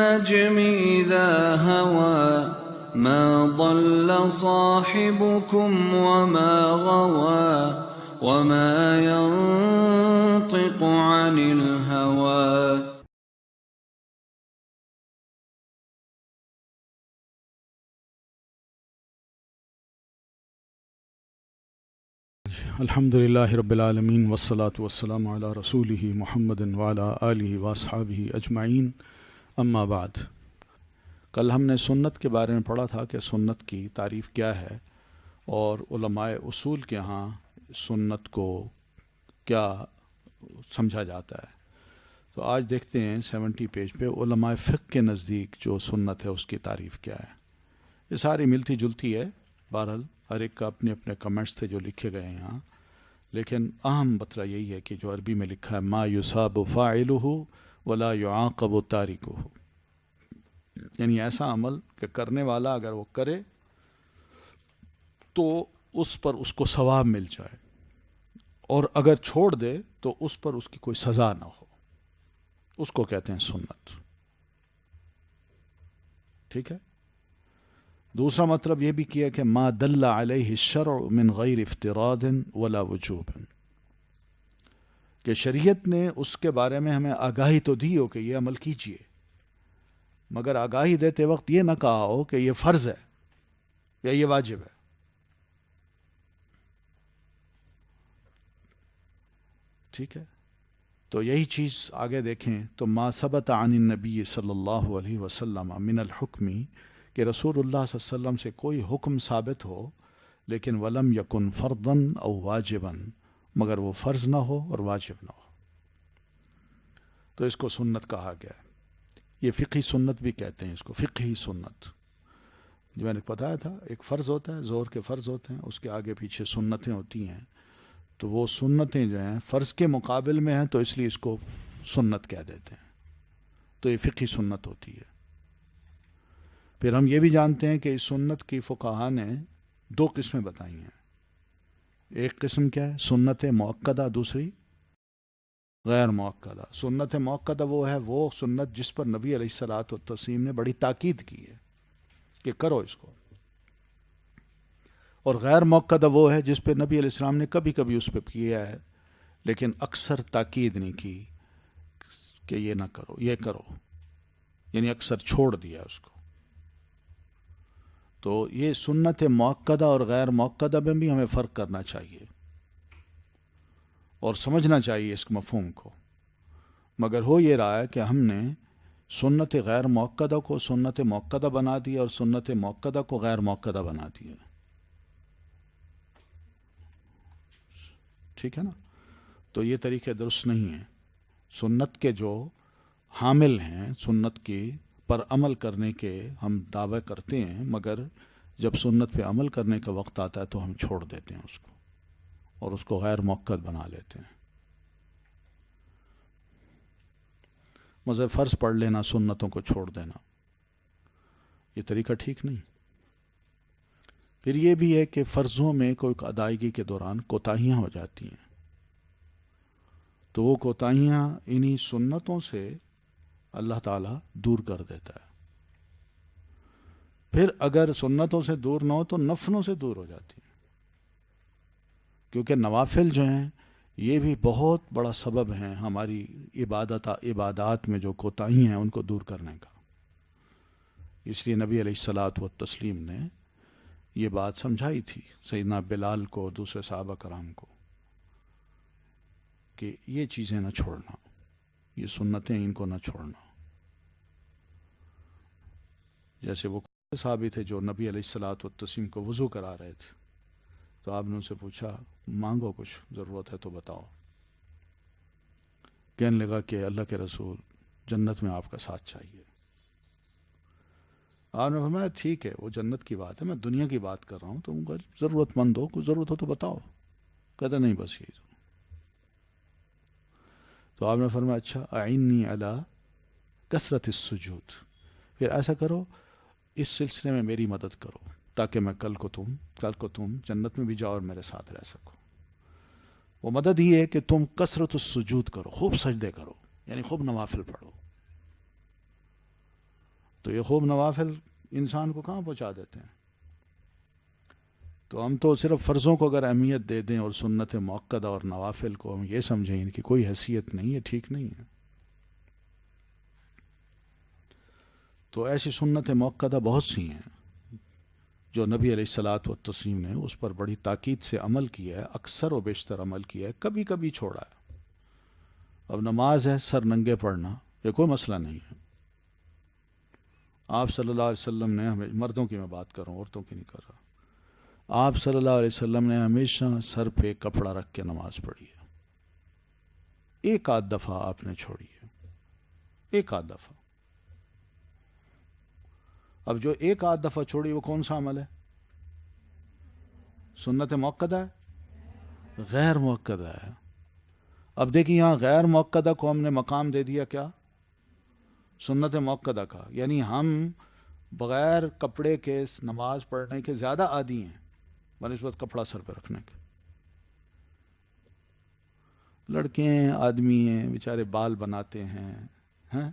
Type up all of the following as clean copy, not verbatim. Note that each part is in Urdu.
والنجم إذا هوى ما ضل صاحبكم وما غوى وما ينطق عن الهوى. الحمدللہ رب العالمین والصلاة والسلام علی رسولہ محمد وعلی آلہ واصحابہ اجمعین، اما بعد۔ کل ہم نے سنت کے بارے میں پڑھا تھا کہ سنت کی تعریف کیا ہے اور علماء اصول کے ہاں سنت کو کیا سمجھا جاتا ہے۔ تو آج دیکھتے ہیں 70 پیج پہ علماء فقہ کے نزدیک جو سنت ہے اس کی تعریف کیا ہے۔ یہ ساری ملتی جلتی ہے، بہرحال ہر ایک کا اپنے اپنے کمنٹس تھے جو لکھے گئے ہیں یہاں، لیکن اہم مسئلہ یہی ہے کہ جو عربی میں لکھا ہے ما یصاب فاعلہ ولا یعاقب تارکہ، یعنی ایسا عمل کہ کرنے والا اگر وہ کرے تو اس پر اس کو ثواب مل جائے، اور اگر چھوڑ دے تو اس پر اس کی کوئی سزا نہ ہو، اس کو کہتے ہیں سنت۔ ٹھیک ہے۔ دوسرا مطلب یہ بھی کیا کہ ما دل علیہ الشرع من غیر افتراض ولا وجوب، کہ شریعت نے اس کے بارے میں ہمیں آگاہی تو دی ہو کہ یہ عمل کیجئے، مگر آگاہی دیتے وقت یہ نہ کہا ہو کہ یہ فرض ہے یا یہ واجب ہے۔ ٹھیک ہے۔ تو یہی چیز آگے دیکھیں تو ما ثبت عن النبی صلی اللہ علیہ وسلم من الحکم، کہ رسول اللہ صلی اللہ علیہ وسلم سے کوئی حکم ثابت ہو لیکن ولم یکن فرضاً او واجباً، مگر وہ فرض نہ ہو اور واجب نہ ہو، تو اس کو سنت کہا گیا ہے۔ یہ فقہی سنت بھی کہتے ہیں اس کو، فقہی سنت۔ جو میں نے بتایا تھا ایک فرض ہوتا ہے، ظہر کے فرض ہوتے ہیں، اس کے آگے پیچھے سنتیں ہوتی ہیں، تو وہ سنتیں جو ہیں فرض کے مقابل میں ہیں تو اس لیے اس کو سنت کہہ دیتے ہیں، تو یہ فقہی سنت ہوتی ہے۔ پھر ہم یہ بھی جانتے ہیں کہ اس سنت کی فقہا نے 2 قسمیں بتائی ہیں۔ ایک قسم کیا ہے؟ سنت مؤکدہ، دوسری غیر مؤکدہ۔ سنت مؤکدہ وہ سنت جس پر نبی علیہ الصلوۃ والتسلیم نے بڑی تاکید کی ہے کہ کرو اس کو، اور غیر مؤکدہ وہ ہے جس پہ نبی علیہ السلام نے کبھی کبھی اس پہ کیا ہے لیکن اکثر تاکید نہیں کی کہ یہ نہ کرو، یہ کرو، یعنی اکثر چھوڑ دیا اس کو۔ تو یہ سنت مؤکدہ اور غیر مؤکدہ میں بھی ہمیں فرق کرنا چاہیے اور سمجھنا چاہیے اس مفہوم کو، مگر ہو یہ رہا ہے کہ ہم نے سنت غیر مؤکدہ کو سنت مؤکدہ بنا دیا اور سنت مؤکدہ کو غیر مؤکدہ بنا دیا۔ ٹھیک ہے نا؟ تو یہ طریقے درست نہیں ہیں۔ سنت کے جو حامل ہیں، سنت کی پر عمل کرنے کے ہم دعوے کرتے ہیں، مگر جب سنت پہ عمل کرنے کا وقت آتا ہے تو ہم چھوڑ دیتے ہیں اس کو اور اس کو غیر مؤکد بنا لیتے ہیں۔ مثلا فرض پڑھ لینا، سنتوں کو چھوڑ دینا، یہ طریقہ ٹھیک نہیں۔ پھر یہ بھی ہے کہ فرضوں میں کوئی ادائیگی کے دوران کوتاہیاں ہو جاتی ہیں، تو وہ کوتاہیاں انہی سنتوں سے اللہ تعالیٰ دور کر دیتا ہے۔ پھر اگر سنتوں سے دور نہ ہو تو نفلوں سے دور ہو جاتی ہے، کیونکہ نوافل جو ہیں یہ بھی بہت بڑا سبب ہیں ہماری عبادات میں جو کوتاہی ہیں ان کو دور کرنے کا۔ اس لیے نبی علیہ الصلوۃ والتسلیم نے یہ بات سمجھائی تھی سیدنا بلال کو اور دوسرے صحابہ کرام کو کہ یہ چیزیں نہ چھوڑنا، یہ سنتیں ان کو نہ چھوڑنا۔ جیسے وہ صحابی تھے جو نبی علیہ الصلوۃ والتسلیم کو وضو کرا رہے تھے، تو آپ نے ان سے پوچھا مانگو، کچھ ضرورت ہے تو بتاؤ۔ کہنے لگا کہ اللہ کے رسول، جنت میں آپ کا ساتھ چاہیے۔ آپ نے فرمایا ٹھیک ہے، وہ جنت کی بات ہے، میں دنیا کی بات کر رہا ہوں، تم اگر ضرورت مند ہو، کوئی ضرورت ہو تو بتاؤ۔ کہتا نہیں بس یہی۔ تو آپ نے فرمایا اچھا، اعنی علی کثرت السجود، پھر ایسا کرو اس سلسلے میں میری مدد کرو تاکہ میں کل کو تم جنت میں بھی جاؤ اور میرے ساتھ رہ سکو۔ وہ مدد ہی ہے کہ تم کثرت السجود کرو، خوب سجدے کرو، یعنی خوب نوافل پڑھو۔ تو یہ خوب نوافل انسان کو کہاں پہنچا دیتے ہیں. تو ہم تو صرف فرضوں کو اگر اہمیت دے دیں اور سنت مؤکدہ اور نوافل کو ہم یہ سمجھیں ان کی کوئی حیثیت نہیں ہے، ٹھیک نہیں ہے. تو ایسی سنت مؤکدہ بہت سی ہیں جو نبی علیہ الصلاۃ والتسلیم نے اس پر بڑی تاکید سے عمل کیا ہے، اکثر و بیشتر عمل کیا ہے، کبھی کبھی چھوڑا ہے. اب نماز ہے سر ننگے پڑھنا، یہ کوئی مسئلہ نہیں ہے. آپ صلی اللہ علیہ وسلم نے ہمیں، مردوں کی میں بات کر رہا ہوں، عورتوں کی نہیں کر رہا، آپ صلی اللہ علیہ وسلم نے ہمیشہ سر پہ کپڑا رکھ کے نماز پڑھی ہے. ایک آدھ دفعہ آپ نے چھوڑی ہے، ایک آدھ دفعہ. اب جو ایک آدھ دفعہ چھوڑی وہ کون سا عمل ہے؟ سنت مؤکدہ ہے؟ غیر مؤکدہ ہے. اب دیکھیں یہاں غیر مؤکدہ کو ہم نے مقام دے دیا کیا؟ سنت مؤکدہ کا. یعنی ہم بغیر کپڑے کے نماز پڑھنے کے زیادہ عادی ہیں بنسبت کپڑا سر پہ رکھنے کے. لڑکے ہیں، آدمی ہیں، بیچارے بال بناتے ہیں،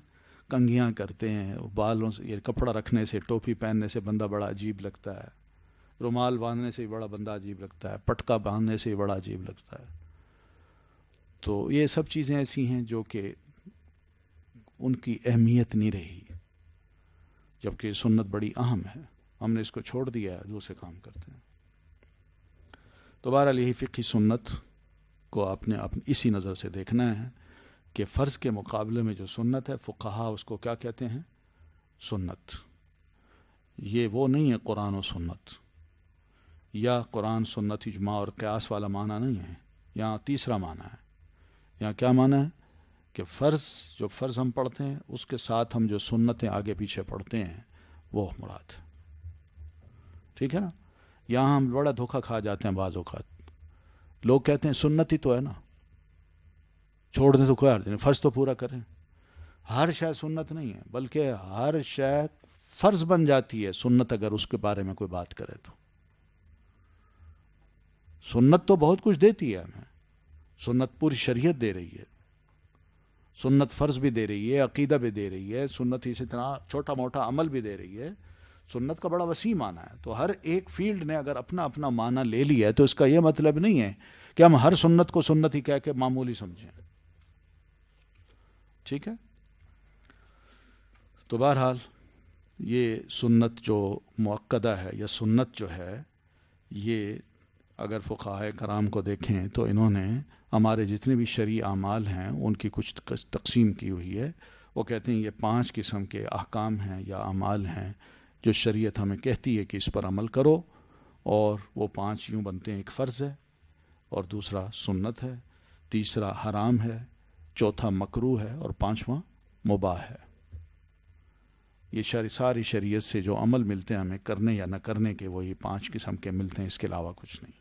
کنگھیاں کرتے ہیں، بالوں سے یہ کپڑا رکھنے سے، ٹوپی پہننے سے بندہ بڑا عجیب لگتا ہے، رومال باندھنے سے بھی بڑا بندہ عجیب لگتا ہے، پٹکا باندھنے سے بھی بڑا عجیب لگتا ہے. تو یہ سب چیزیں ایسی ہیں جو کہ ان کی اہمیت نہیں رہی، جبکہ سنت بڑی اہم ہے. ہم نے اس کو چھوڑ دیا ہے، دوسرے کام کرتے ہیں. تو بہرحال یہی فقہی سنت کو آپ نے اسی نظر سے دیکھنا ہے کہ فرض کے مقابلے میں جو سنت ہے، فقہا اس کو کیا کہتے ہیں؟ سنت. یہ وہ نہیں ہے قرآن و سنت، یا قرآن سنت اجماع اور قیاس والا معنی نہیں ہے. یہاں تیسرا معنی ہے. یہاں کیا معنی ہے؟ کہ جو فرض ہم پڑھتے ہیں اس کے ساتھ ہم جو سنتیں آگے پیچھے پڑھتے ہیں وہ مراد ہے. ٹھیک ہے نا؟ یہاں ہم بڑا دھوکہ کھا جاتے ہیں بعض اوقات. لوگ کہتے ہیں سنت ہی تو ہے نا، چھوڑ دیں تو کوئی حرج نہیں، فرض تو پورا کریں. ہر شے سنت نہیں ہے، بلکہ ہر شے فرض بن جاتی ہے سنت اگر اس کے بارے میں کوئی بات کرے تو. سنت تو بہت کچھ دیتی ہے ہمیں، سنت پوری شریعت دے رہی ہے، سنت فرض بھی دے رہی ہے، عقیدہ بھی دے رہی ہے، سنت اسی طرح چھوٹا موٹا عمل بھی دے رہی ہے. سنت کا بڑا وسیع معنی ہے. تو ہر ایک فیلڈ نے اگر اپنا اپنا معنی لے لیا ہے تو اس کا یہ مطلب نہیں ہے کہ ہم ہر سنت کو سنت ہی کہہ کے معمولی سمجھیں. ٹھیک ہے؟ تو بہرحال یہ سنت جو مؤکدہ ہے یا سنت جو ہے، یہ اگر فقہاء کرام کو دیکھیں تو انہوں نے ہمارے جتنے بھی شرعی اعمال ہیں ان کی کچھ تقسیم کی ہوئی ہے. وہ کہتے ہیں یہ 5 قسم کے احکام ہیں یا اعمال ہیں جو شریعت ہمیں کہتی ہے کہ اس پر عمل کرو، اور وہ 5 یوں بنتے ہیں: ایک فرض ہے، اور دوسرا سنت ہے، تیسرا حرام ہے، چوتھا مکروہ ہے، اور 5واں مباح ہے. یہ ساری شریعت سے جو عمل ملتے ہیں ہمیں کرنے یا نہ کرنے کے، وہی 5 قسم کے ملتے ہیں، اس کے علاوہ کچھ نہیں.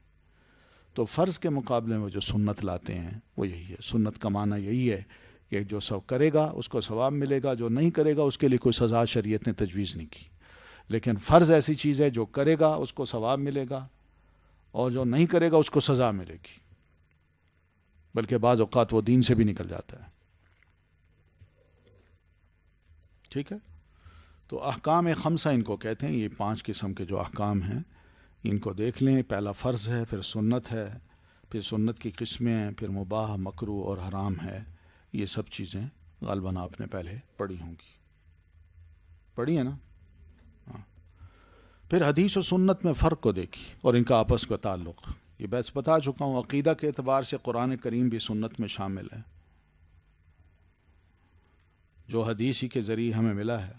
تو فرض کے مقابلے میں جو سنت لاتے ہیں وہ یہی ہے. سنت کا معنی یہی ہے کہ جو سب کرے گا اس کو ثواب ملے گا، جو نہیں کرے گا اس کے لیے کوئی سزا شریعت نے تجویز نہیں کی. لیکن فرض ایسی چیز ہے جو کرے گا اس کو ثواب ملے گا، اور جو نہیں کرے گا اس کو سزا ملے گی، بلکہ بعض اوقات وہ دین سے بھی نکل جاتا ہے. ٹھیک ہے؟ تو احکام خمسہ ان کو کہتے ہیں. یہ 5 قسم کے جو احکام ہیں ان کو دیکھ لیں. پہلا فرض ہے، پھر سنت ہے، پھر سنت کی قسمیں ہیں، پھر مباح، مکروہ اور حرام ہے. یہ سب چیزیں غالباً آپ نے پہلے پڑھی ہوں گی، پڑھی ہے نا؟ ہاں. پھر حدیث و سنت میں فرق کو دیکھی اور ان کا آپس کا تعلق. یہ بحث بتا چکا ہوں. عقیدہ کے اعتبار سے قرآن کریم بھی سنت میں شامل ہے، جو حدیث ہی کے ذریعے ہمیں ملا ہے.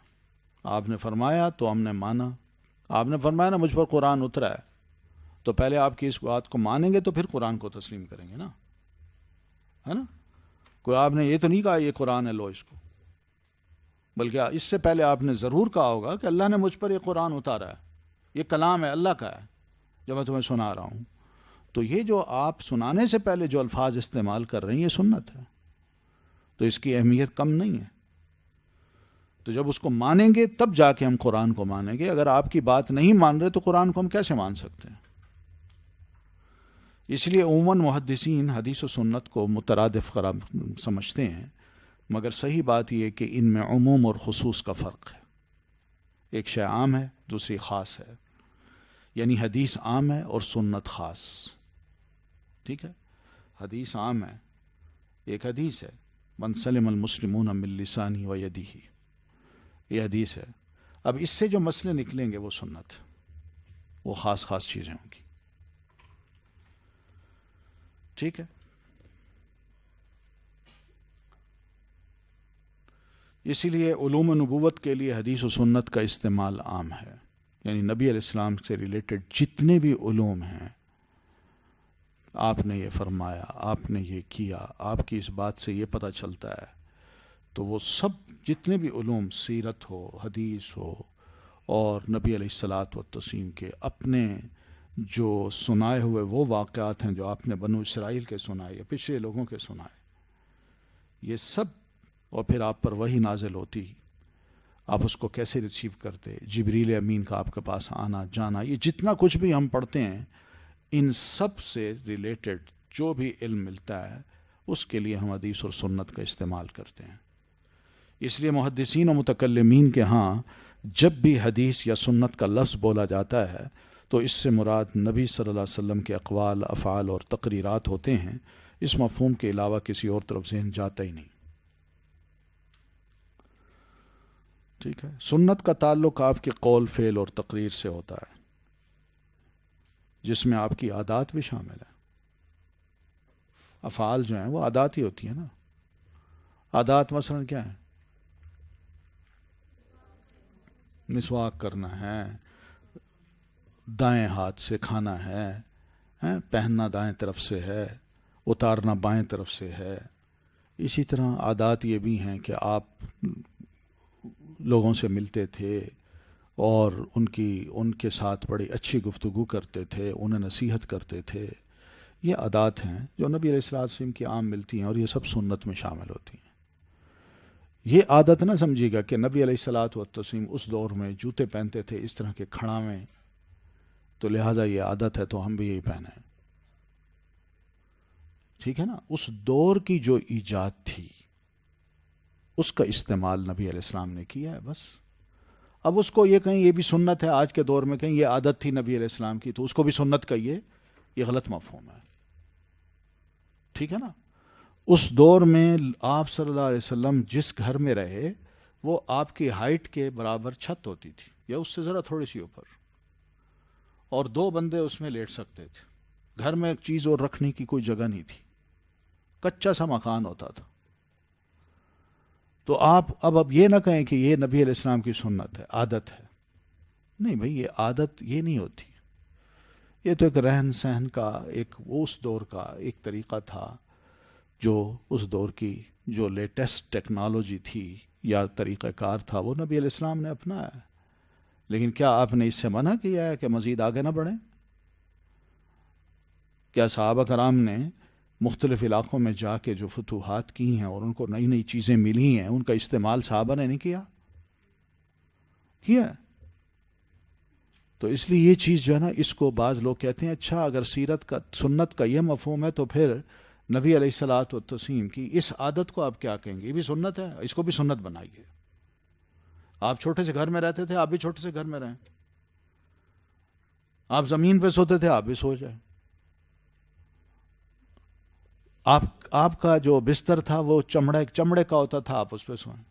آپ نے فرمایا تو ہم نے مانا. آپ نے فرمایا نا مجھ پر قرآن اترا ہے، تو پہلے آپ کی اس بات کو مانیں گے تو پھر قرآن کو تسلیم کریں گے نا، ہے نا؟ کوئی آپ نے یہ تو نہیں کہا یہ قرآن ہے لو اس کو، بلکہ اس سے پہلے آپ نے ضرور کہا ہوگا کہ اللہ نے مجھ پر یہ قرآن اتارا ہے، یہ کلام ہے اللہ کا ہے جو میں تمہیں سنا رہا ہوں. تو یہ جو آپ سنانے سے پہلے جو الفاظ استعمال کر رہے ہیں یہ سنت ہے، تو اس کی اہمیت کم نہیں ہے. تو جب اس کو مانیں گے تب جا کے ہم قرآن کو مانیں گے. اگر آپ کی بات نہیں مان رہے تو قرآن کو ہم کیسے مان سکتے ہیں؟ اس لیے عموماً محدثین حدیث و سنت کو مترادف قرار سمجھتے ہیں، مگر صحیح بات یہ ہے کہ ان میں عموم اور خصوص کا فرق ہے. ایک شے عام ہے، دوسری خاص ہے، یعنی حدیث عام ہے اور سنت خاص. ٹھیک ہے، حدیث عام ہے، ایک حدیث ہے من سلم المسلمون من لسانہ و یدہ، یہ حدیث ہے. اب اس سے جو مسئلے نکلیں گے وہ سنت، وہ خاص خاص چیزیں ہوں گی. ٹھیک ہے، اسی لیے علوم نبوت کے لیے حدیث و سنت کا استعمال عام ہے. یعنی نبی علیہ السلام سے ریلیٹڈ جتنے بھی علوم ہیں، آپ نے یہ فرمایا، آپ نے یہ کیا، آپ کی اس بات سے یہ پتہ چلتا ہے، تو وہ سب جتنے بھی علوم، سیرت ہو، حدیث ہو، اور نبی علیہ الصلاۃ والتسلیم کے اپنے جو سنائے ہوئے وہ واقعات ہیں جو آپ نے بنو اسرائیل کے سنائے یا پچھلے لوگوں کے سنائے، یہ سب، اور پھر آپ پر وحی نازل ہوتی، آپ اس کو کیسے ریسیو کرتے، جبریل امین کا آپ کے پاس آنا جانا، یہ جتنا کچھ بھی ہم پڑھتے ہیں، ان سب سے ریلیٹڈ جو بھی علم ملتا ہے اس کے لیے ہم حدیث اور سنت کا استعمال کرتے ہیں. اس لیے محدثین و متکلمین کے ہاں جب بھی حدیث یا سنت کا لفظ بولا جاتا ہے تو اس سے مراد نبی صلی اللہ علیہ وسلم کے اقوال، افعال اور تقریرات ہوتے ہیں. اس مفہوم کے علاوہ کسی اور طرف ذہن جاتا ہی نہیں. ٹھیک ہے، سنت کا تعلق آپ کے قول، فعل اور تقریر سے ہوتا ہے، جس میں آپ کی عادات بھی شامل ہیں. افعال جو ہیں وہ عادات ہی ہوتی ہیں نا. عادات مثلا کیا ہیں؟ مسواک کرنا ہے، دائیں ہاتھ سے کھانا ہے، پہننا دائیں طرف سے ہے، اتارنا بائیں طرف سے ہے. اسی طرح عادات یہ بھی ہیں کہ آپ لوگوں سے ملتے تھے اور ان کے ساتھ بڑی اچھی گفتگو کرتے تھے، انہیں نصیحت کرتے تھے. یہ عادات ہیں جو نبی علیہ الصلوۃ والسلام کی عام ملتی ہیں اور یہ سب سنت میں شامل ہوتی ہیں. یہ عادت نہ سمجھیے گا کہ نبی علیہ الصلوۃ والتسلیم اس دور میں جوتے پہنتے تھے اس طرح کے کھڑاویں، تو لہٰذا یہ عادت ہے تو ہم بھی یہی پہنیں. ٹھیک ہے نا، اس دور کی جو ایجاد تھی اس کا استعمال نبی علیہ السلام نے کیا ہے بس. اب اس کو یہ کہیں یہ بھی سنت ہے، آج کے دور میں کہیں یہ عادت تھی نبی علیہ السلام کی تو اس کو بھی سنت کہیے، یہ غلط مفہوم ہے. ٹھیک ہے نا، اس دور میں آپ صلی اللہ علیہ وسلم جس گھر میں رہے وہ آپ کی ہائٹ کے برابر چھت ہوتی تھی یا اس سے ذرا تھوڑی سی اوپر، اور 2 بندے اس میں لیٹ سکتے تھے. گھر میں ایک چیز اور رکھنے کی کوئی جگہ نہیں تھی، کچا سا مکان ہوتا تھا. تو آپ اب یہ نہ کہیں کہ یہ نبی علیہ السلام کی سنت ہے، عادت ہے. نہیں بھائی، یہ عادت یہ نہیں ہوتی. یہ تو ایک رہن سہن کا، ایک اس دور کا ایک طریقہ تھا جو اس دور کی جو لیٹسٹ ٹیکنالوجی تھی یا طریقہ کار تھا وہ نبی علیہ السلام نے اپنایا ہے. لیکن کیا آپ نے اس سے منع کیا ہے کہ مزید آگے نہ بڑھیں؟ کیا صحابہ کرام نے مختلف علاقوں میں جا کے جو فتوحات کی ہیں اور ان کو نئی نئی چیزیں ملی ہیں ان کا استعمال صحابہ نے نہیں کیا؟ تو اس لیے یہ چیز جو ہے نا، اس کو بعض لوگ کہتے ہیں اچھا اگر سیرت کا، سنت کا یہ مفہوم ہے تو پھر نبی علیہ الصلوۃ والتسلیم کی اس عادت کو آپ کیا کہیں گے؟ یہ بھی سنت ہے، اس کو بھی سنت بنائیے. آپ چھوٹے سے گھر میں رہتے تھے، آپ بھی چھوٹے سے گھر میں رہیں. آپ زمین پہ سوتے تھے، آپ بھی سو جائیں. آپ کا جو بستر تھا وہ چمڑے کا ہوتا تھا، آپ اس پہ سوئیں.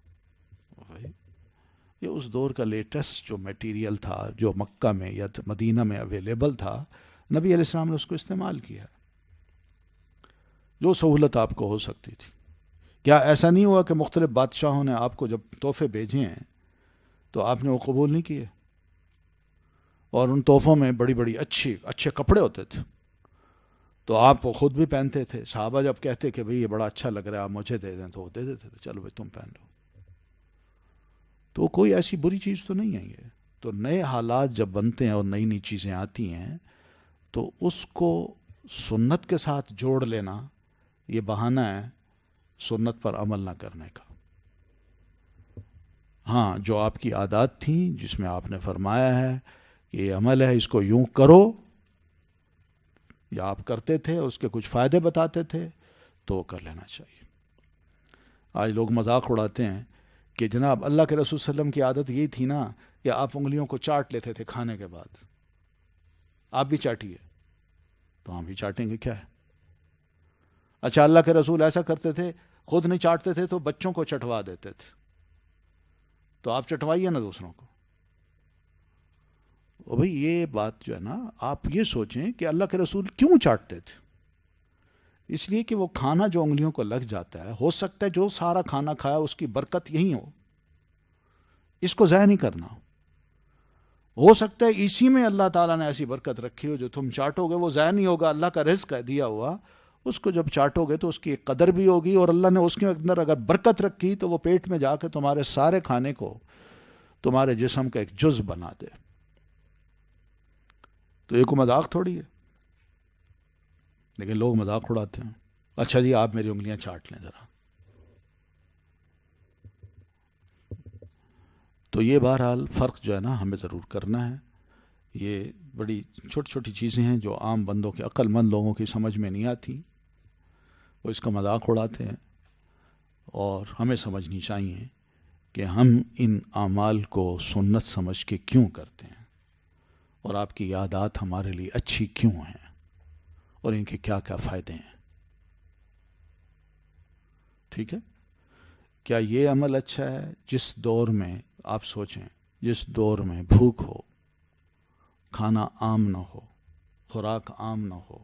یہ اس دور کا لیٹسٹ جو میٹیریل تھا جو مکہ میں یا مدینہ میں اویلیبل تھا، نبی علیہ السلام نے اس کو استعمال کیا، جو سہولت آپ کو ہو سکتی تھی. کیا ایسا نہیں ہوا کہ مختلف بادشاہوں نے آپ کو جب تحفے بھیجے ہیں تو آپ نے وہ قبول نہیں کیے؟ اور ان تحفوں میں بڑی بڑی اچھے کپڑے ہوتے تھے تو آپ وہ خود بھی پہنتے تھے. صحابہ جب کہتے کہ بھئی یہ بڑا اچھا لگ رہا ہے آپ مجھے دے دیں تو وہ دے دیتے تھے، چلو بھئی تم پہن لو. تو کوئی ایسی بری چیز تو نہیں ہے یہ. تو نئے حالات جب بنتے ہیں اور نئی نئی چیزیں آتی ہیں تو اس کو سنت کے ساتھ جوڑ لینا یہ بہانہ ہے سنت پر عمل نہ کرنے کا. ہاں، جو آپ کی عادات تھیں جس میں آپ نے فرمایا ہے کہ یہ عمل ہے، اس کو یوں کرو، یا آپ کرتے تھے، اس کے کچھ فائدے بتاتے تھے، تو وہ کر لینا چاہیے. آج لوگ مذاق اڑاتے ہیں کہ جناب اللہ کے رسول صلی اللہ علیہ وسلم کی عادت یہی تھی نا کہ آپ انگلیوں کو چاٹ لیتے تھے کھانے کے بعد. آپ بھی چاٹیے. تو ہم بھی چاٹیں گے، کیا ہے. اچھا اللہ کے رسول ایسا کرتے تھے، خود نہیں چاٹتے تھے تو بچوں کو چٹوا دیتے تھے. تو آپ چٹوائیے نا دوسروں کو. بھئی یہ بات جو ہے نا، آپ یہ سوچیں کہ اللہ کے رسول کیوں چاٹتے تھے. اس لیے کہ وہ کھانا جو انگلیوں کو لگ جاتا ہے، ہو سکتا ہے جو سارا کھانا کھایا اس کی برکت یہی ہو، اس کو ضائع نہیں کرنا. ہو سکتا ہے اسی میں اللہ تعالیٰ نے ایسی برکت رکھی ہو، جو تم چاٹو گے وہ ضائع نہیں ہوگا. اللہ کا رزق ہے دیا ہوا، اس کو جب چاٹو گے تو اس کی ایک قدر بھی ہوگی، اور اللہ نے اس کے اندر اگر برکت رکھی تو وہ پیٹ میں جا کے تمہارے سارے کھانے کو تمہارے جسم کا ایک جز بنا دے. تو یہ کوئی مذاق تھوڑی ہے. لیکن لوگ مذاق اڑاتے ہیں. اچھا جی آپ میری انگلیاں چاٹ لیں ذرا. تو یہ بہرحال فرق جو ہے نا ہمیں ضرور کرنا ہے. یہ بڑی چھوٹی چھوٹی چیزیں ہیں جو عام بندوں کے، عقل مند لوگوں کی سمجھ میں نہیں آتی. وہ اس کا مذاق اڑاتے ہیں، اور ہمیں سمجھنی چاہیے کہ ہم ان اعمال کو سنت سمجھ کے کیوں کرتے ہیں، اور آپ کی عادات ہمارے لیے اچھی کیوں ہیں، اور ان کے کیا کیا فائدے ہیں. ٹھیک ہے. کیا یہ عمل اچھا ہے جس دور میں آپ سوچیں، جس دور میں بھوک ہو، کھانا عام نہ ہو، خوراک عام نہ ہو،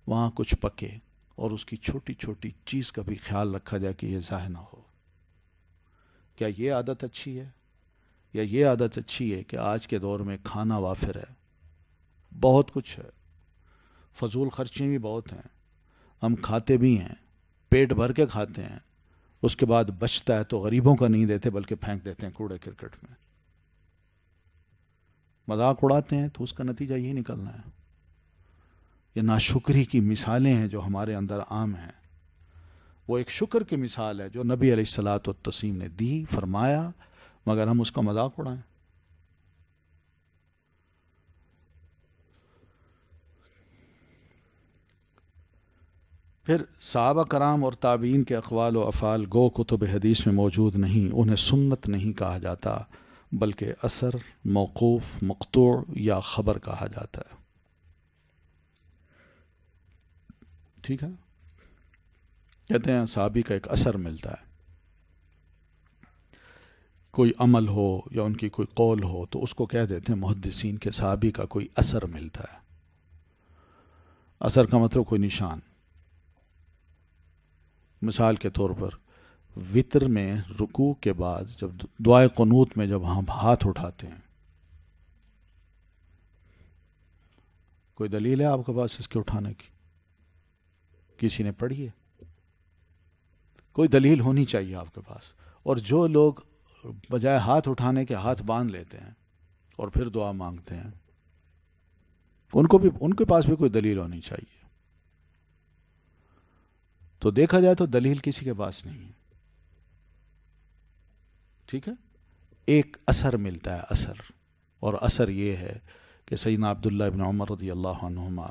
وہاں کچھ پکے اور اس کی چھوٹی چھوٹی چیز کا بھی خیال رکھا جائے کہ یہ ضائع نہ ہو. کیا یہ عادت اچھی ہے؟ یا یہ عادت اچھی ہے کہ آج کے دور میں کھانا وافر ہے، بہت کچھ ہے، فضول خرچیں بھی بہت ہیں، ہم کھاتے بھی ہیں، پیٹ بھر کے کھاتے ہیں، اس کے بعد بچتا ہے تو غریبوں کا نہیں دیتے بلکہ پھینک دیتے ہیں کوڑے کرکٹ میں. مذاق اڑاتے ہیں تو اس کا نتیجہ یہی نکلنا ہے. یہ ناشکری کی مثالیں ہیں جو ہمارے اندر عام ہیں. وہ ایک شکر کی مثال ہے جو نبی علیہ الصلوۃ والتسلیم نے دی، فرمایا، مگر ہم اس کا مذاق اڑائیں. پھر صحابہ کرام اور تابعین کے اقوال و افعال گو کتب حدیث میں موجود نہیں، انہیں سنت نہیں کہا جاتا، بلکہ اثر، موقوف، مقطوع یا خبر کہا جاتا ہے. ٹھیک ہے. کہتے ہیں صحابی کا ایک اثر ملتا ہے، کوئی عمل ہو یا ان کی کوئی قول ہو تو اس کو کہہ دیتے ہیں محدثین کے صحابی کا کوئی اثر ملتا ہے. اثر کا مطلب کوئی نشان. مثال کے طور پر وطر میں رکوع کے بعد جب دعائے قنوت میں جب ہم ہاتھ اٹھاتے ہیں، کوئی دلیل ہے آپ کے پاس اس کے اٹھانے کی؟ کسی نے پڑھی ہے؟ کوئی دلیل ہونی چاہیے آپ کے پاس. اور جو لوگ بجائے ہاتھ اٹھانے کے ہاتھ باندھ لیتے ہیں اور پھر دعا مانگتے ہیں، ان کے پاس بھی کوئی دلیل ہونی چاہیے. تو دیکھا جائے تو دلیل کسی کے پاس نہیں ہے. ٹھیک ہے. ایک اثر ملتا ہے، اثر. اور اثر یہ ہے کہ سیدنا عبداللہ ابن عمر رضی اللہ عنہما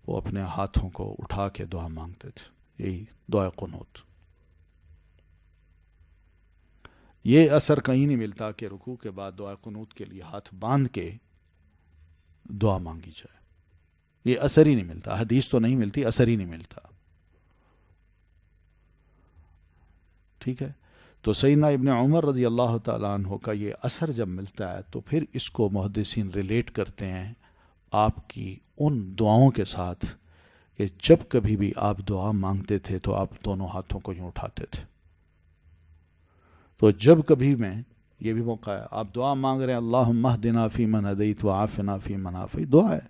وہ اپنے ہاتھوں کو اٹھا کے دعا مانگتے تھے، یہی دعائے قنوت. یہ اثر کہیں نہیں ملتا کہ رکوع کے بعد دعائے قنوت کے لیے ہاتھ باندھ کے دعا مانگی جائے. یہ اثر ہی نہیں ملتا. حدیث تو نہیں ملتی، اثر ہی نہیں ملتا. ٹھیک ہے. تو سیدنا ابن عمر رضی اللہ تعالیٰ عنہ کا یہ اثر جب ملتا ہے تو پھر اس کو محدثین ریلیٹ کرتے ہیں آپ کی ان دعاؤں کے ساتھ کہ جب کبھی بھی آپ دعا مانگتے تھے تو آپ دونوں ہاتھوں کو یوں اٹھاتے تھے. تو جب کبھی میں یہ بھی موقع ہے آپ دعا مانگ رہے ہیں اللہم اہدنا فیمن ہدیت وعافنا فیمن عافیت، دعا ہے.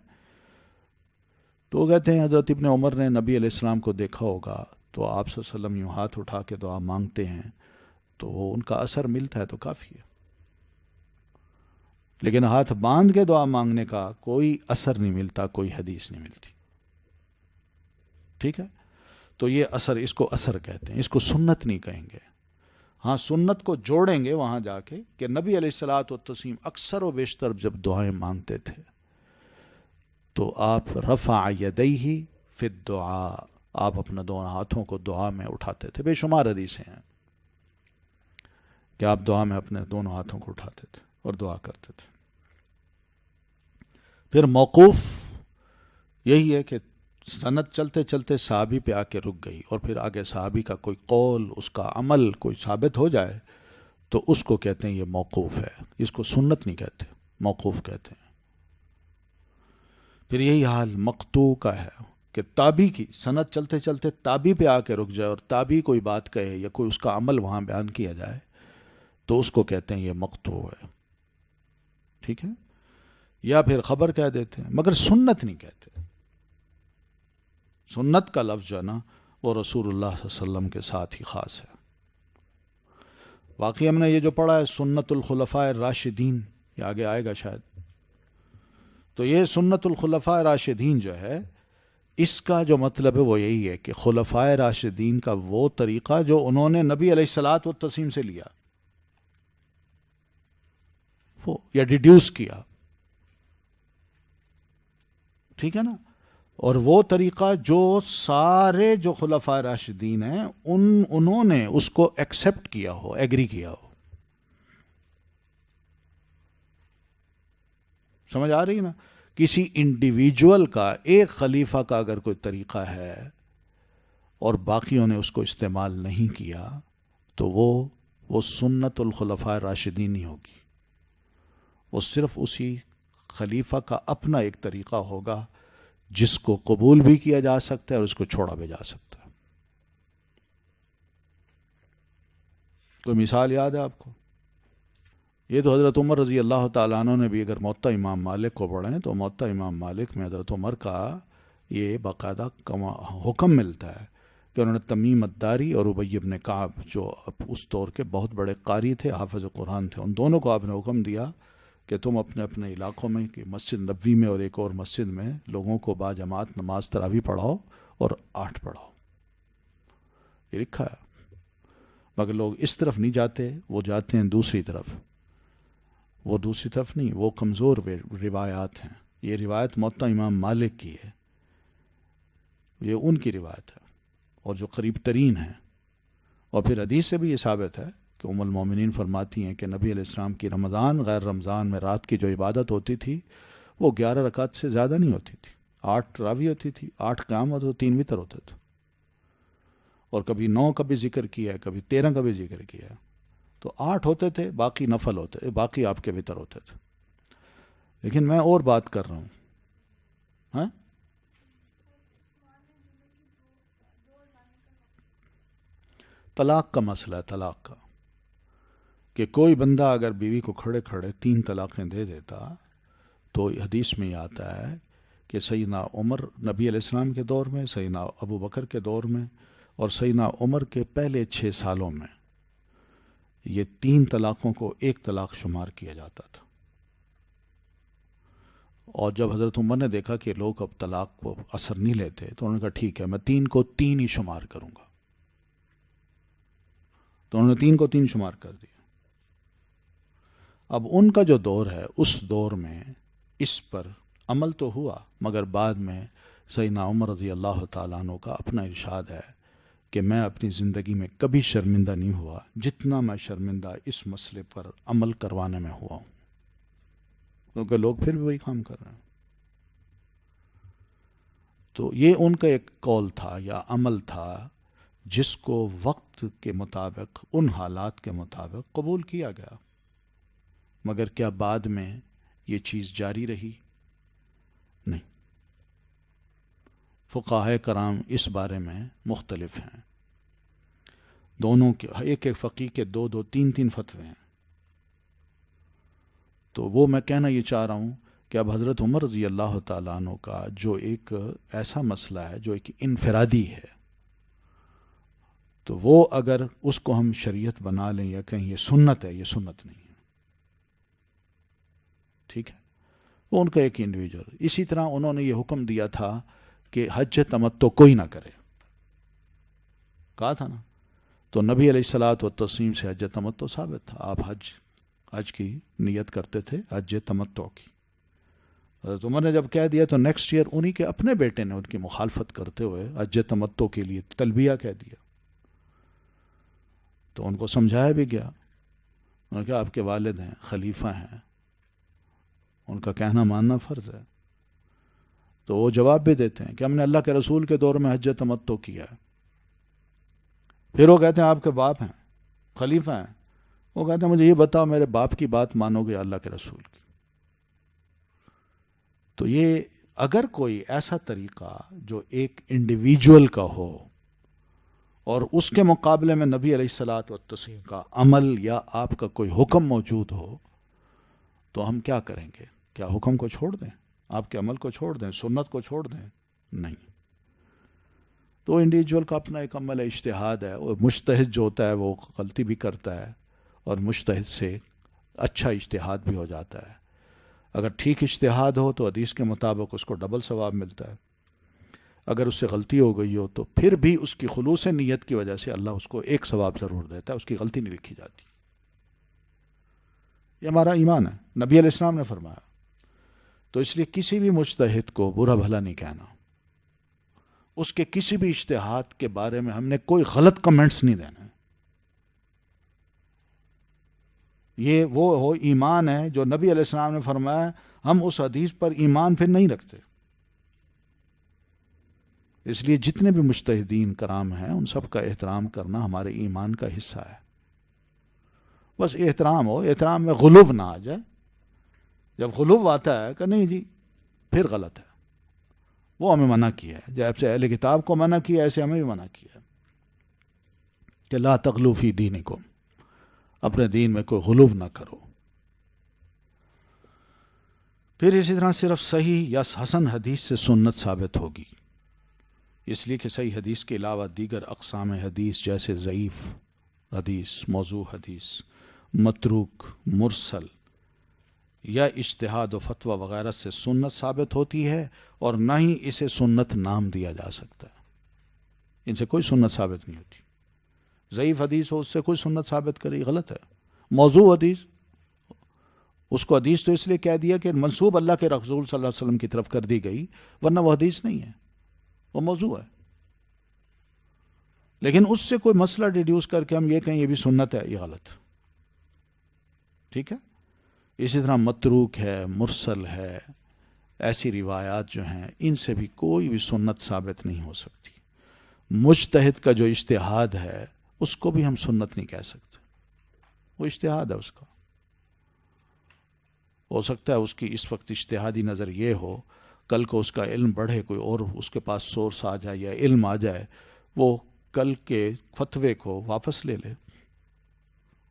تو کہتے ہیں حضرت ابن عمر نے نبی علیہ السلام کو دیکھا ہوگا تو آپ صلی اللہ علیہ وسلم یوں ہاتھ اٹھا کے دعا مانگتے ہیں تو وہ ان کا اثر ملتا ہے تو کافی ہے. لیکن ہاتھ باندھ کے دعا مانگنے کا کوئی اثر نہیں ملتا، کوئی حدیث نہیں ملتی. ٹھیک ہے. تو یہ اثر، اس کو اثر کہتے ہیں، اس کو سنت نہیں کہیں گے. ہاں سنت کو جوڑیں گے وہاں جا کے کہ نبی علیہ الصلوۃ والتسلیم اکثر و بیشتر جب دعائیں مانگتے تھے تو آپ رفع یدیہ فی الدعاء، آپ اپنا دونوں ہاتھوں کو دعا میں اٹھاتے تھے. بے شمار حدیثیں ہیں. کہ آپ دعا میں اپنے دونوں ہاتھوں کو اٹھاتے تھے اور دعا کرتے تھے. پھر موقوف یہی ہے کہ سند چلتے چلتے صحابی پہ آ کے رک گئی اور پھر آگے صحابی کا کوئی قول، اس کا عمل کوئی ثابت ہو جائے تو اس کو کہتے ہیں یہ موقوف ہے. اس کو سنت نہیں کہتے، موقوف کہتے ہیں. پھر یہی حال مقطوع کا ہے کہ تابعی کی سند چلتے چلتے تابعی پہ آ کے رک جائے اور تابعی کوئی بات کہے یا کوئی اس کا عمل وہاں بیان کیا جائے تو اس کو کہتے ہیں یہ مقطوع ہے. ٹھیک ہے؟ یا پھر خبر کہہ دیتے ہیں مگر سنت نہیں کہتے. سنت کا لفظ جو ہے نا وہ رسول اللہ صلی اللہ علیہ وسلم کے ساتھ ہی خاص ہے. واقعی ہم نے یہ جو پڑھا ہے سنت الخلفاء الراشدین، یہ آگے آئے گا شاید، تو یہ سنت الخلفاء راشدین جو ہے اس کا جو مطلب ہے وہ یہی ہے کہ خلفاء راشدین کا وہ طریقہ جو انہوں نے نبی علیہ الصلوۃ والتسلیم سے لیا وہ یا ڈیڈیوس کیا. ٹھیک ہے نا؟ اور وہ طریقہ جو سارے جو خلفاء راشدین ہیں انہوں نے اس کو ایکسپٹ کیا ہو، ایگری کیا ہو. سمجھ آ رہی نا؟ کسی انڈیویجول کا، ایک خلیفہ کا اگر کوئی طریقہ ہے اور باقیوں نے اس کو استعمال نہیں کیا تو وہ سنت الخلفاء راشدین نہیں ہوگی. وہ صرف اسی خلیفہ کا اپنا ایک طریقہ ہوگا جس کو قبول بھی کیا جا سکتا ہے اور اس کو چھوڑا بھی جا سکتا ہے. کوئی مثال یاد ہے آپ کو؟ یہ تو حضرت عمر رضی اللہ تعالیٰ عنہ نے بھی اگر موطا امام مالک کو پڑھیں تو موطا امام مالک میں حضرت عمر کا یہ باقاعدہ حکم ملتا ہے کہ انہوں نے تمیم الداری اور ابی بن کعب جو اس دور کے بہت بڑے قاری تھے، حافظ قرآن تھے، ان دونوں کو آپ نے حکم دیا کہ تم اپنے اپنے علاقوں میں کہ مسجد نبوی میں اور ایک اور مسجد میں لوگوں کو با جماعت نماز تراویح پڑھاؤ اور 8 پڑھاؤ. یہ لکھا ہے. مگر لوگ اس طرف نہیں جاتے، وہ جاتے ہیں دوسری طرف. وہ دوسری طرف نہیں، وہ کمزور روایات ہیں. یہ روایت موطا امام مالک کی ہے، یہ ان کی روایت ہے اور جو قریب ترین ہے. اور پھر حدیث سے بھی یہ ثابت ہے کہ ام المومنین فرماتی ہیں کہ نبی علیہ السلام کی رمضان غیر رمضان میں رات کی جو عبادت ہوتی تھی وہ 11 رکعت سے زیادہ نہیں ہوتی تھی. 8 تراویح ہوتی تھی، 8 قیام ہوتے، 3 وتر ہوتے تھے. اور کبھی 9 کا بھی ذکر کیا ہے، کبھی 13 کا بھی ذکر کیا ہے. تو 8 ہوتے تھے، باقی نفل ہوتے، باقی آپ کے وتر ہوتے تھے. لیکن میں اور بات کر رہا ہوں. ہاں طلاق کا مسئلہ ہے. طلاق کا کہ کوئی بندہ اگر بیوی کو کھڑے کھڑے 3 طلاقیں دے دیتا تو حدیث میں یہ آتا ہے کہ سیدنا عمر نبی علیہ السلام کے دور میں، سیدنا ابو بکر کے دور میں اور سیدنا عمر کے پہلے 6 سالوں میں یہ 3 طلاقوں کو 1 طلاق شمار کیا جاتا تھا. اور جب حضرت عمر نے دیکھا کہ لوگ اب طلاق کو اثر نہیں لیتے تو انہوں نے کہا ٹھیک ہے میں 3 کو 3 ہی شمار کروں گا. تو انہوں نے 3 کو 3 شمار کر دیا. اب ان کا جو دور ہے اس دور میں اس پر عمل تو ہوا مگر بعد میں سیدنا عمر رضی اللہ تعالیٰ عنہ کا اپنا ارشاد ہے کہ میں اپنی زندگی میں کبھی شرمندہ نہیں ہوا جتنا میں شرمندہ اس مسئلے پر عمل کروانے میں ہوا ہوں. کیونکہ لوگ پھر بھی وہی کام کر رہے ہیں. تو یہ ان کا ایک قول تھا یا عمل تھا جس کو وقت کے مطابق ان حالات کے مطابق قبول کیا گیا. مگر کیا بعد میں یہ چیز جاری رہی؟ نہیں. فقہائے کرام اس بارے میں مختلف ہیں. دونوں کے ایک ایک فقی کے 2 3 فتوے ہیں. تو وہ میں کہنا یہ چاہ رہا ہوں کہ اب حضرت عمر رضی اللہ تعالیٰ عنہ کا جو ایک ایسا مسئلہ ہے جو ایک انفرادی ہے تو وہ اگر اس کو ہم شریعت بنا لیں یا کہیں یہ سنت ہے، یہ سنت نہیں ہے. ٹھیک ہے؟ وہ ان کا ایک انڈیویجول. اسی طرح انہوں نے یہ حکم دیا تھا کہ حج تمتع کوئی نہ کرے. کہا تھا نا. تو نبی علیہ الصلوۃ والتسلیم سے حج تمتع ثابت تھا. آپ حج کی نیت کرتے تھے، حج تمتع کی. حضرت عمر نے جب کہہ دیا تو نیکسٹ ایئر انہی کے اپنے بیٹے نے ان کی مخالفت کرتے ہوئے حج تمتع کے لیے تلبیہ کہہ دیا. تو ان کو سمجھایا بھی گیا انہوں نے کہا آپ کے والد ہیں، خلیفہ ہیں، ان کا کہنا ماننا فرض ہے. تو وہ جواب بھی دیتے ہیں کہ ہم نے اللہ کے رسول کے دور میں حج تمتع کیا ہے. پھر وہ کہتے ہیں آپ کے باپ ہیں، خلیفہ ہیں. وہ کہتے ہیں مجھے یہ بتاؤ میرے باپ کی بات مانو گے اللہ کے رسول کی؟ تو یہ اگر کوئی ایسا طریقہ جو ایک انڈیویجول کا ہو اور اس کے مقابلے میں نبی علیہ الصلوۃ والتسلیم کا عمل یا آپ کا کوئی حکم موجود ہو تو ہم کیا کریں گے؟ کیا حکم کو چھوڑ دیں؟ آپ کے عمل کو چھوڑ دیں؟ سنت کو چھوڑ دیں؟ نہیں. تو انڈیویجول کا اپنا ایک عمل ہے، اجتہاد ہے. وہ مجتہد جو ہوتا ہے وہ غلطی بھی کرتا ہے اور مجتہد سے اچھا اجتہاد بھی ہو جاتا ہے. اگر ٹھیک اجتہاد ہو تو حدیث کے مطابق اس کو ڈبل ثواب ملتا ہے. اگر اس سے غلطی ہو گئی ہو تو پھر بھی اس کی خلوص نیت کی وجہ سے اللہ اس کو ایک ثواب ضرور دیتا ہے، اس کی غلطی نہیں لکھی جاتی. یہ ہمارا ایمان ہے، نبی علیہ السلام نے فرمایا. تو اس لیے کسی بھی مجتہد کو برا بھلا نہیں کہنا، اس کے کسی بھی اجتہاد کے بارے میں ہم نے کوئی غلط کمنٹس نہیں دینے. یہ وہ ہو ایمان ہے جو نبی علیہ السلام نے فرمایا. ہم اس حدیث پر ایمان پھر نہیں رکھتے. اس لیے جتنے بھی مجتہدین کرام ہیں ان سب کا احترام کرنا ہمارے ایمان کا حصہ ہے. بس احترام ہو، احترام میں غلو نہ آ جائے. جب غلو آتا ہے کہ نہیں جی پھر غلط ہے، وہ ہمیں منع کیا ہے. جیسے اہل کتاب کو منع کیا ایسے ہمیں بھی منع کیا ہے کہ لا تغلو فی دینکم، اپنے دین میں کوئی غلو نہ کرو. پھر اسی طرح صرف صحیح یا حسن حدیث سے سنت ثابت ہوگی، اس لیے کہ صحیح حدیث کے علاوہ دیگر اقسام حدیث جیسے ضعیف حدیث، موضوع حدیث، متروک، مرسل یا اجتہاد و فتویٰ وغیرہ سے سنت ثابت ہوتی ہے، اور نہ ہی اسے سنت نام دیا جا سکتا ہے. ان سے کوئی سنت ثابت نہیں ہوتی. ضعیف حدیث ہو اس سے کوئی سنت ثابت کری غلط ہے. موضوع حدیث اس کو حدیث تو اس لیے کہہ دیا کہ منسوب اللہ کے رسول صلی اللہ علیہ وسلم کی طرف کر دی گئی، ورنہ وہ حدیث نہیں ہے، وہ موضوع ہے. لیکن اس سے کوئی مسئلہ ڈیڈیوس کر کے ہم یہ کہیں یہ بھی سنت ہے، یہ غلط. ٹھیک ہے. اسی طرح متروک ہے، مرسل ہے، ایسی روایات جو ہیں ان سے بھی کوئی بھی سنت ثابت نہیں ہو سکتی. مجتہد کا جو اجتہاد ہے اس کو بھی ہم سنت نہیں کہہ سکتے، وہ اجتہاد ہے اس کا. ہو سکتا ہے اس کی اس وقت اجتہادی نظر یہ ہو، کل کو اس کا علم بڑھے، کوئی اور اس کے پاس سورس آ جائے یا علم آ جائے، وہ کل کے فتوے کو واپس لے لے.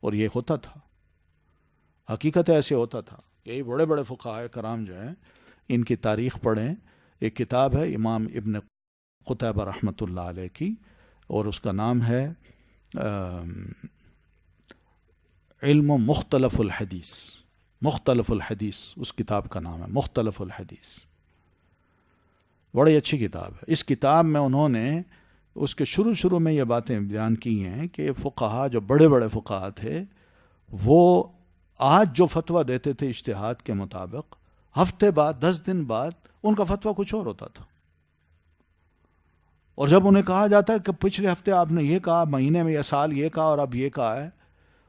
اور یہ ہوتا تھا، حقیقت ایسے ہوتا تھا. یہی بڑے بڑے فقہاء کرام جو ہیں ان کی تاریخ پڑھیں. ایک کتاب ہے امام ابن قتیبہ رحمۃ اللہ علیہ کی، اور اس کا نام ہے علم مختلف الحدیث. مختلف الحدیث اس کتاب کا نام ہے، مختلف الحدیث. بڑی اچھی کتاب ہے. اس کتاب میں انہوں نے اس کے شروع میں یہ باتیں بیان کی ہیں کہ فقہاء جو بڑے بڑے فقہاء تھے وہ آج جو فتویٰ دیتے تھے اجتہاد کے مطابق، ہفتے بعد 10 دن بعد ان کا فتویٰ کچھ اور ہوتا تھا. اور جب انہیں کہا جاتا ہے کہ پچھلے ہفتے آپ نے یہ کہا، مہینے میں یا سال یہ کہا اور اب یہ کہا ہے،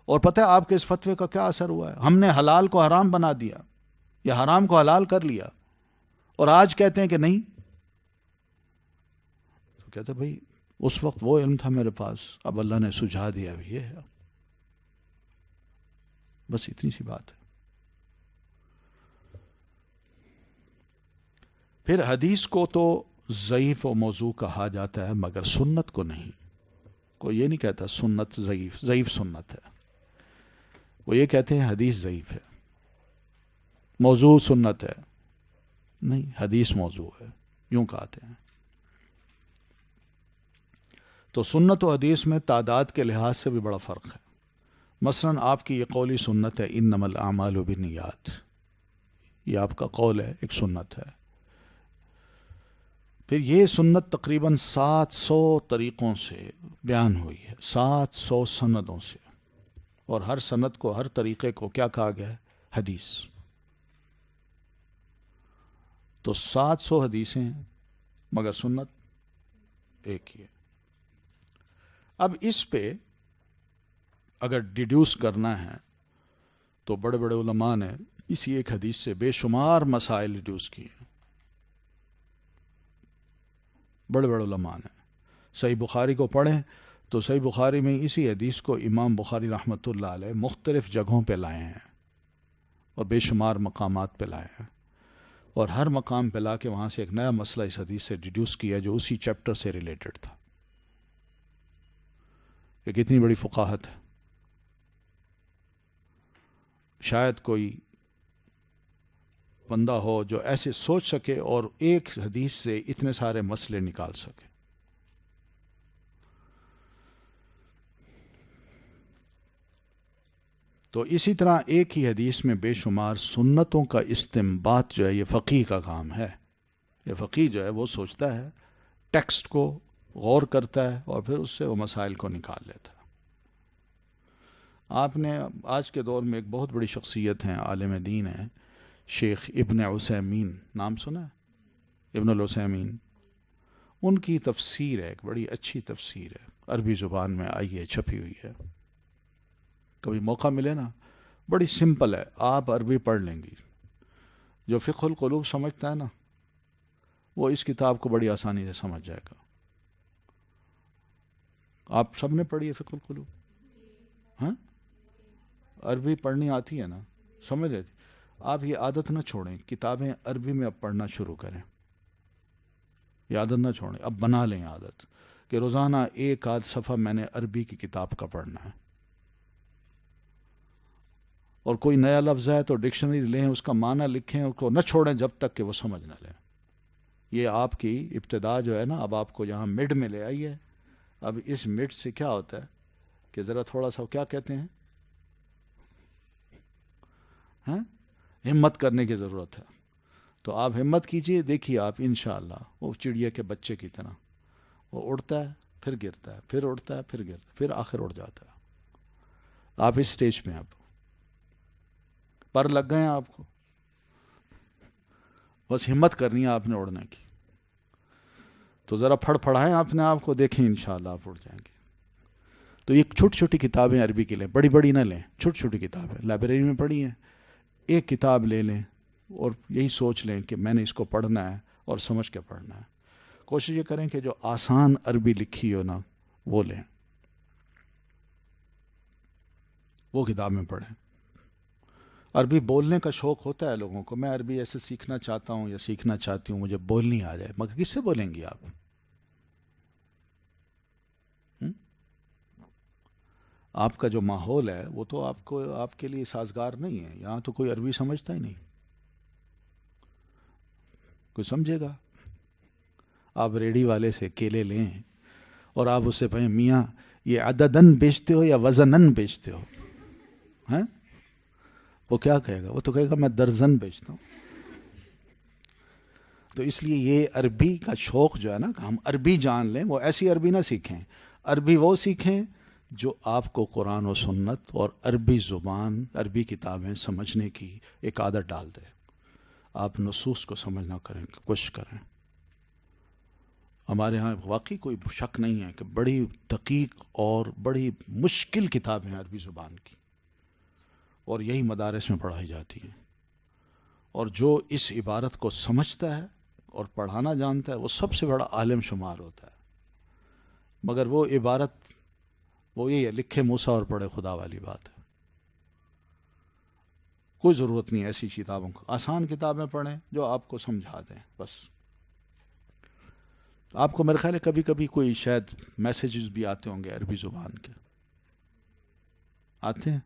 اور پتہ ہے آپ کے اس فتوے کا کیا اثر ہوا ہے؟ ہم نے حلال کو حرام بنا دیا یا حرام کو حلال کر لیا، اور آج کہتے ہیں کہ نہیں. تو کہتے بھائی اس وقت وہ علم تھا میرے پاس، اب اللہ نے سجھا دیا، اب یہ ہے. بس اتنی سی بات ہے. پھر حدیث کو تو ضعیف و موضوع کہا جاتا ہے مگر سنت کو نہیں. کوئی یہ نہیں کہتا سنت ضعیف سنت ہے. وہ یہ کہتے ہیں حدیث ضعیف ہے، موضوع سنت ہے. نہیں، حدیث موضوع ہے، یوں کہتے ہیں. تو سنت و حدیث میں تعداد کے لحاظ سے بھی بڑا فرق ہے. مثلا آپ کی یہ قولی سنت ہے انما الاعمال بالنیات، یہ آپ کا قول ہے، ایک سنت ہے. پھر یہ سنت تقریباً 700 طریقوں سے بیان ہوئی ہے، 700 سندوں سے، اور ہر سند کو، ہر طریقے کو کیا کہا گیا ہے؟ حدیث. تو 700 حدیثیں ہیں مگر سنت ایک ہی ہے. اب اس پہ اگر ڈیڈیوس کرنا ہے تو بڑے بڑے علماء نے اسی ایک حدیث سے بے شمار مسائل ریڈیوس کیے، بڑے بڑے علماء نے۔ صحیح بخاری کو پڑھیں تو صحیح بخاری میں اسی حدیث کو امام بخاری رحمۃ اللہ علیہ مختلف جگہوں پہ لائے ہیں اور بے شمار مقامات پہ لائے ہیں، اور ہر مقام پہ لا کے وہاں سے ایک نیا مسئلہ اس حدیث سے ڈیڈیوس کیا جو اسی چیپٹر سے ریلیٹڈ تھا۔ یہ کتنی بڑی فقاہت ہے! شاید کوئی بندہ ہو جو ایسے سوچ سکے اور ایک حدیث سے اتنے سارے مسئلے نکال سکے۔ تو اسی طرح ایک ہی حدیث میں بے شمار سنتوں کا استنباط جو ہے یہ فقیہ کا کام ہے۔ یہ فقیہ جو ہے وہ سوچتا ہے، ٹیکسٹ کو غور کرتا ہے اور پھر اس سے وہ مسائل کو نکال لیتا ہے۔ آپ نے آج کے دور میں ایک بہت بڑی شخصیت ہیں، عالم دین ہیں، شیخ ابن عثیمین، نام سنا ہے؟ ابن العثیمین، ان کی تفسیر ہے، ایک بڑی اچھی تفسیر ہے، عربی زبان میں آئی ہے، چھپی ہوئی ہے، کبھی موقع ملے نا، بڑی سمپل ہے، آپ عربی پڑھ لیں گی۔ جو فقہ القلوب سمجھتا ہے نا وہ اس کتاب کو بڑی آسانی سے سمجھ جائے گا۔ آپ سب نے پڑھی ہے فقہ القلوب؟ ہاں، عربی پڑھنی آتی ہے نا، سمجھ لیتی۔ آپ یہ عادت نہ چھوڑیں، کتابیں عربی میں اب پڑھنا شروع کریں، یہ عادت نہ چھوڑیں، اب بنا لیں عادت کہ روزانہ ایک آدھ صفحہ میں نے عربی کی کتاب کا پڑھنا ہے، اور کوئی نیا لفظ ہے تو ڈکشنری لیں، اس کا معنی لکھیں، اس کو نہ چھوڑیں جب تک کہ وہ سمجھ نہ لیں۔ یہ آپ کی ابتدا جو ہے نا، اب آپ کو یہاں مڈ میں لے آئی ہے۔ اب اس مڈ سے کیا ہوتا ہے کہ ذرا تھوڑا سا کیا کہتے ہیں، ہاں، ہمت کرنے کی ضرورت ہے۔ تو آپ ہمت کیجئے، دیکھیے آپ انشاءاللہ وہ چڑیا کے بچے کی طرح وہ اڑتا ہے، پھر گرتا ہے، پھر اڑتا ہے، پھر گرتا ہے، پھر آخر اڑ جاتا ہے۔ آپ اس سٹیج میں اب پر لگ گئے ہیں، آپ کو بس ہمت کرنی ہے آپ نے اڑنے کی۔ تو ذرا پھڑ پھڑائیں اپنے آپ کو، دیکھیں انشاءاللہ آپ اڑ جائیں گے۔ تو یہ چھوٹی چھوٹی کتابیں عربی کی لیں، بڑی بڑی نہ لیں، چھوٹی چھوٹی کتابیں لائبریری میں پڑھی ہیں، ایک کتاب لے لیں اور یہی سوچ لیں کہ میں نے اس کو پڑھنا ہے اور سمجھ کے پڑھنا ہے۔ کوشش یہ کریں کہ جو آسان عربی لکھی ہو نا وہ لیں، وہ کتابیں پڑھیں۔ عربی بولنے کا شوق ہوتا ہے لوگوں کو، میں عربی ایسے سیکھنا چاہتا ہوں یا سیکھنا چاہتی ہوں، مجھے بولنی آ جائے، مگر کس سے بولیں گی آپ؟ آپ کا جو ماحول ہے وہ تو آپ کے لیے سازگار نہیں ہے، یہاں تو کوئی عربی سمجھتا ہی نہیں، کوئی سمجھے گا؟ آپ ریڈی والے سے کیلے لیں اور آپ اس سے کہیں میاں یہ عددن بیچتے ہو یا وزنن بیچتے ہو، ہیں؟ وہ کیا کہے گا؟ وہ تو کہے گا میں درجن بیچتا ہوں۔ تو اس لیے یہ عربی کا شوق جو ہے نا کہ ہم عربی جان لیں، وہ ایسی عربی نہ سیکھیں، عربی وہ سیکھیں جو آپ کو قرآن و سنت اور عربی زبان، عربی کتابیں سمجھنے کی ایک عادت ڈال دے۔ آپ نصوص کو سمجھنا کریں، کوشش کریں۔ ہمارے ہاں واقعی کوئی شک نہیں ہے کہ بڑی دقیق اور بڑی مشکل کتابیں ہیں عربی زبان کی، اور یہی مدارس میں پڑھائی جاتی ہیں، اور جو اس عبارت کو سمجھتا ہے اور پڑھانا جانتا ہے وہ سب سے بڑا عالم شمار ہوتا ہے۔ مگر وہ عبارت وہ یہ ہے، لکھے موسیٰ اور پڑھے خدا والی بات ہے۔ کوئی ضرورت نہیں ایسی کتابوں کو، آسان کتابیں پڑھیں جو آپ کو سمجھا دیں بس۔ آپ کو میرے خیال ہے کبھی کبھی کوئی شاید میسیجز بھی آتے ہوں گے عربی زبان کے، آتے ہیں،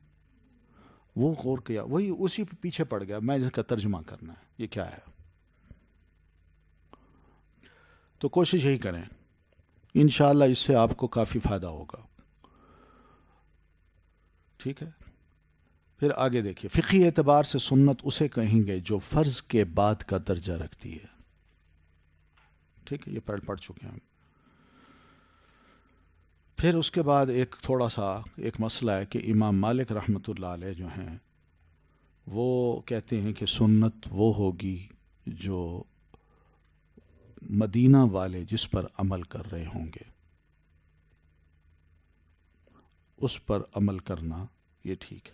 وہ غور کیا، وہی اسی پہ پیچھے پڑ گیا، میں اس کا ترجمہ کرنا ہے، یہ کیا ہے۔ تو کوشش یہی کریں، انشاءاللہ اس سے آپ کو کافی فائدہ ہوگا۔ ٹھیک ہے، پھر آگے دیکھیے، فقہی اعتبار سے سنت اسے کہیں گے جو فرض کے بعد کا درجہ رکھتی ہے۔ ٹھیک ہے، یہ پڑھ چکے ہیں۔ پھر اس کے بعد ایک تھوڑا سا ایک مسئلہ ہے کہ امام مالک رحمۃ اللہ علیہ جو ہیں وہ کہتے ہیں کہ سنت وہ ہوگی جو مدینہ والے جس پر عمل کر رہے ہوں گے، اس پر عمل کرنا یہ ٹھیک ہے۔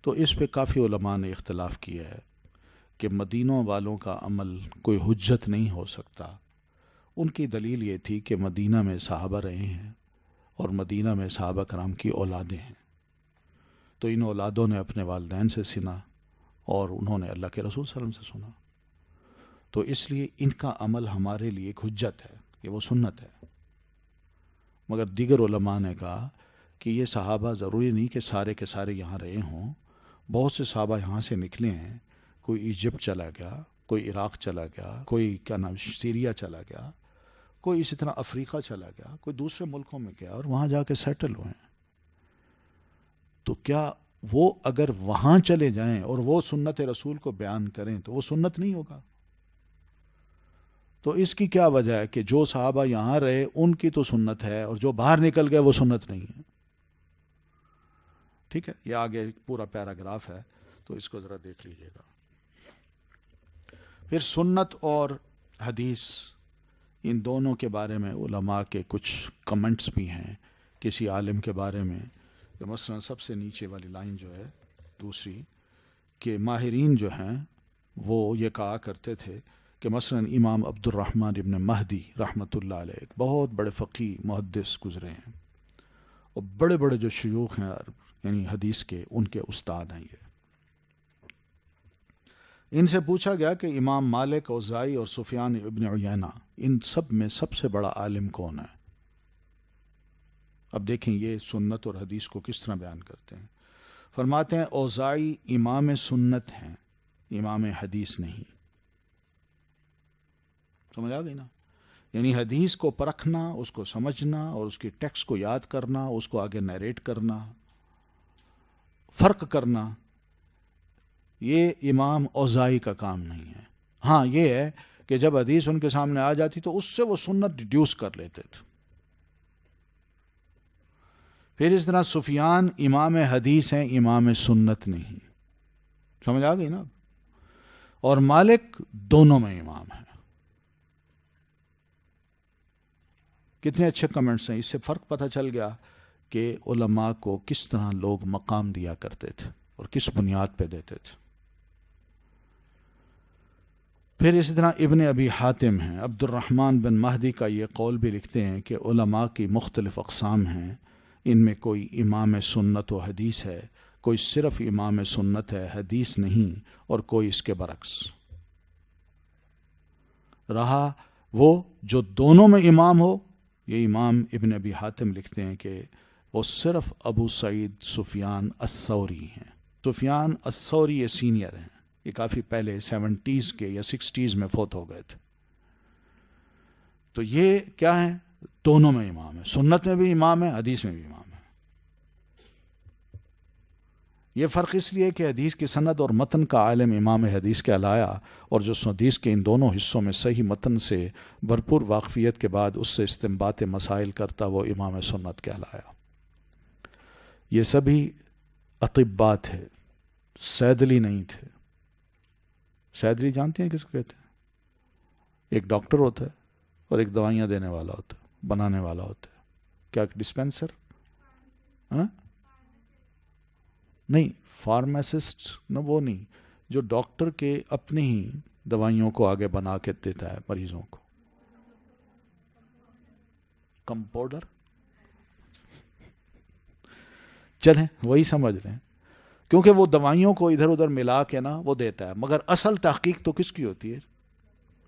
تو اس پہ کافی علماء نے اختلاف کیا ہے کہ مدینوں والوں کا عمل کوئی حجت نہیں ہو سکتا. ان کی دلیل یہ تھی کہ مدینہ میں صحابہ رہے ہیں اور مدینہ میں صحابہ کرام کی اولادیں ہیں، تو ان اولادوں نے اپنے والدین سے سنا اور انہوں نے اللہ کے رسول صلی اللہ علیہ وسلم سے سنا، تو اس لیے ان کا عمل ہمارے لیے ایک حجت ہے، یہ وہ سنت ہے. مگر دیگر علماء نے کہا کہ یہ صحابہ ضروری نہیں کہ سارے کے سارے یہاں رہے ہوں، بہت سے صحابہ یہاں سے نکلے ہیں، کوئی ایجپٹ چلا گیا، کوئی عراق چلا گیا، کوئی کیا نام سیریا چلا گیا، کوئی اسی طرح افریقہ چلا گیا، کوئی دوسرے ملکوں میں گیا اور وہاں جا کے سیٹل ہوئے ہیں. تو کیا وہ اگر وہاں چلے جائیں اور وہ سنت رسول کو بیان کریں تو وہ سنت نہیں ہوگا؟ تو اس کی کیا وجہ ہے کہ جو صحابہ یہاں رہے ان کی تو سنت ہے اور جو باہر نکل گئے وہ سنت نہیں ہے. ٹھیک ہے، یہ آگے پورا پیراگراف ہے تو اس کو ذرا دیکھ لیجئے گا. پھر سنت اور حدیث ان دونوں کے بارے میں علماء کے کچھ کمنٹس بھی ہیں کسی عالم کے بارے میں، کہ مثلا سب سے نیچے والی لائن جو ہے دوسری، کہ ماہرین جو ہیں وہ یہ کہا کرتے تھے کہ مثلا امام عبد الرحمن ابن مہدی رحمۃ اللہ علیہ ایک بہت بڑے فقیہ محدث گزرے ہیں، اور بڑے بڑے جو شیوخ ہیں یعنی حدیث کے، ان کے استاد ہیں یہ. ان سے پوچھا گیا کہ امام مالک، اوزاعی اور سفیان ابن عیینہ ان سب میں سب سے بڑا عالم کون ہے؟ اب دیکھیں یہ سنت اور حدیث کو کس طرح بیان کرتے ہیں. فرماتے ہیں اوزاعی امام سنت ہیں، امام حدیث نہیں. سمجھ آ گئی نا؟ یعنی حدیث کو پرکھنا، اس کو سمجھنا اور اس کی ٹیکسٹ کو یاد کرنا، اس کو آگے نیریٹ کرنا، فرق کرنا، یہ امام اوزاعی کا کام نہیں ہے. ہاں یہ ہے کہ جب حدیث ان کے سامنے آ جاتی تو اس سے وہ سنت ڈیڈیوس کر لیتے تھے. پھر اس طرح سفیان امام حدیث ہیں، امام سنت نہیں. سمجھ آ گئی نا؟ اور مالک دونوں میں امام ہے. کتنے اچھے کمنٹس ہیں. اس سے فرق پتہ چل گیا کہ علماء کو کس طرح لوگ مقام دیا کرتے تھے اور کس بنیاد پہ دیتے تھے. پھر اسی طرح ابن ابی حاتم ہیں، عبد الرحمن بن مہدی کا یہ قول بھی لکھتے ہیں کہ علماء کی مختلف اقسام ہیں، ان میں کوئی امام سنت و حدیث ہے، کوئی صرف امام سنت ہے حدیث نہیں، اور کوئی اس کے برعکس. رہا وہ جو دونوں میں امام ہو، یہ امام ابن ابی حاتم لکھتے ہیں کہ وہ صرف ابو سعید سفیان الثوری ہیں. سفیان الثوری یہ سینئر ہیں، یہ کافی پہلے 70s کے یا 60s میں فوت ہو گئے تھے. تو یہ کیا ہیں؟ دونوں میں امام ہے، سنت میں بھی امام ہے، حدیث میں بھی امام ہے. یہ فرق اس لیے کہ حدیث کی سند اور متن کا عالم امام حدیث کہلایا، اور جو حدیث کے ان دونوں حصوں میں صحیح متن سے بھرپور واقفیت کے بعد اس سے استنباط مسائل کرتا وہ امام سنت کہلایا. یہ سبھی اطباء تھے، سیدلی نہیں تھے. سیدلی جانتے ہیں کس کو کہتے ہیں؟ ایک ڈاکٹر ہوتا ہے اور ایک دوائیاں دینے والا ہوتا ہے، بنانے والا ہوتا ہے. کیا ڈسپینسر؟ ہاں نہیں، فارماسسٹ نہ، وہ نہیں، جو ڈاکٹر کے اپنے ہی دوائیوں کو آگے بنا کے دیتا ہے مریضوں کو. کمپاؤڈر، چلیں وہی سمجھ رہے ہیں، کیونکہ وہ دوائیوں کو ادھر ادھر ملا کے نا وہ دیتا ہے. مگر اصل تحقیق تو کس کی ہوتی ہے؟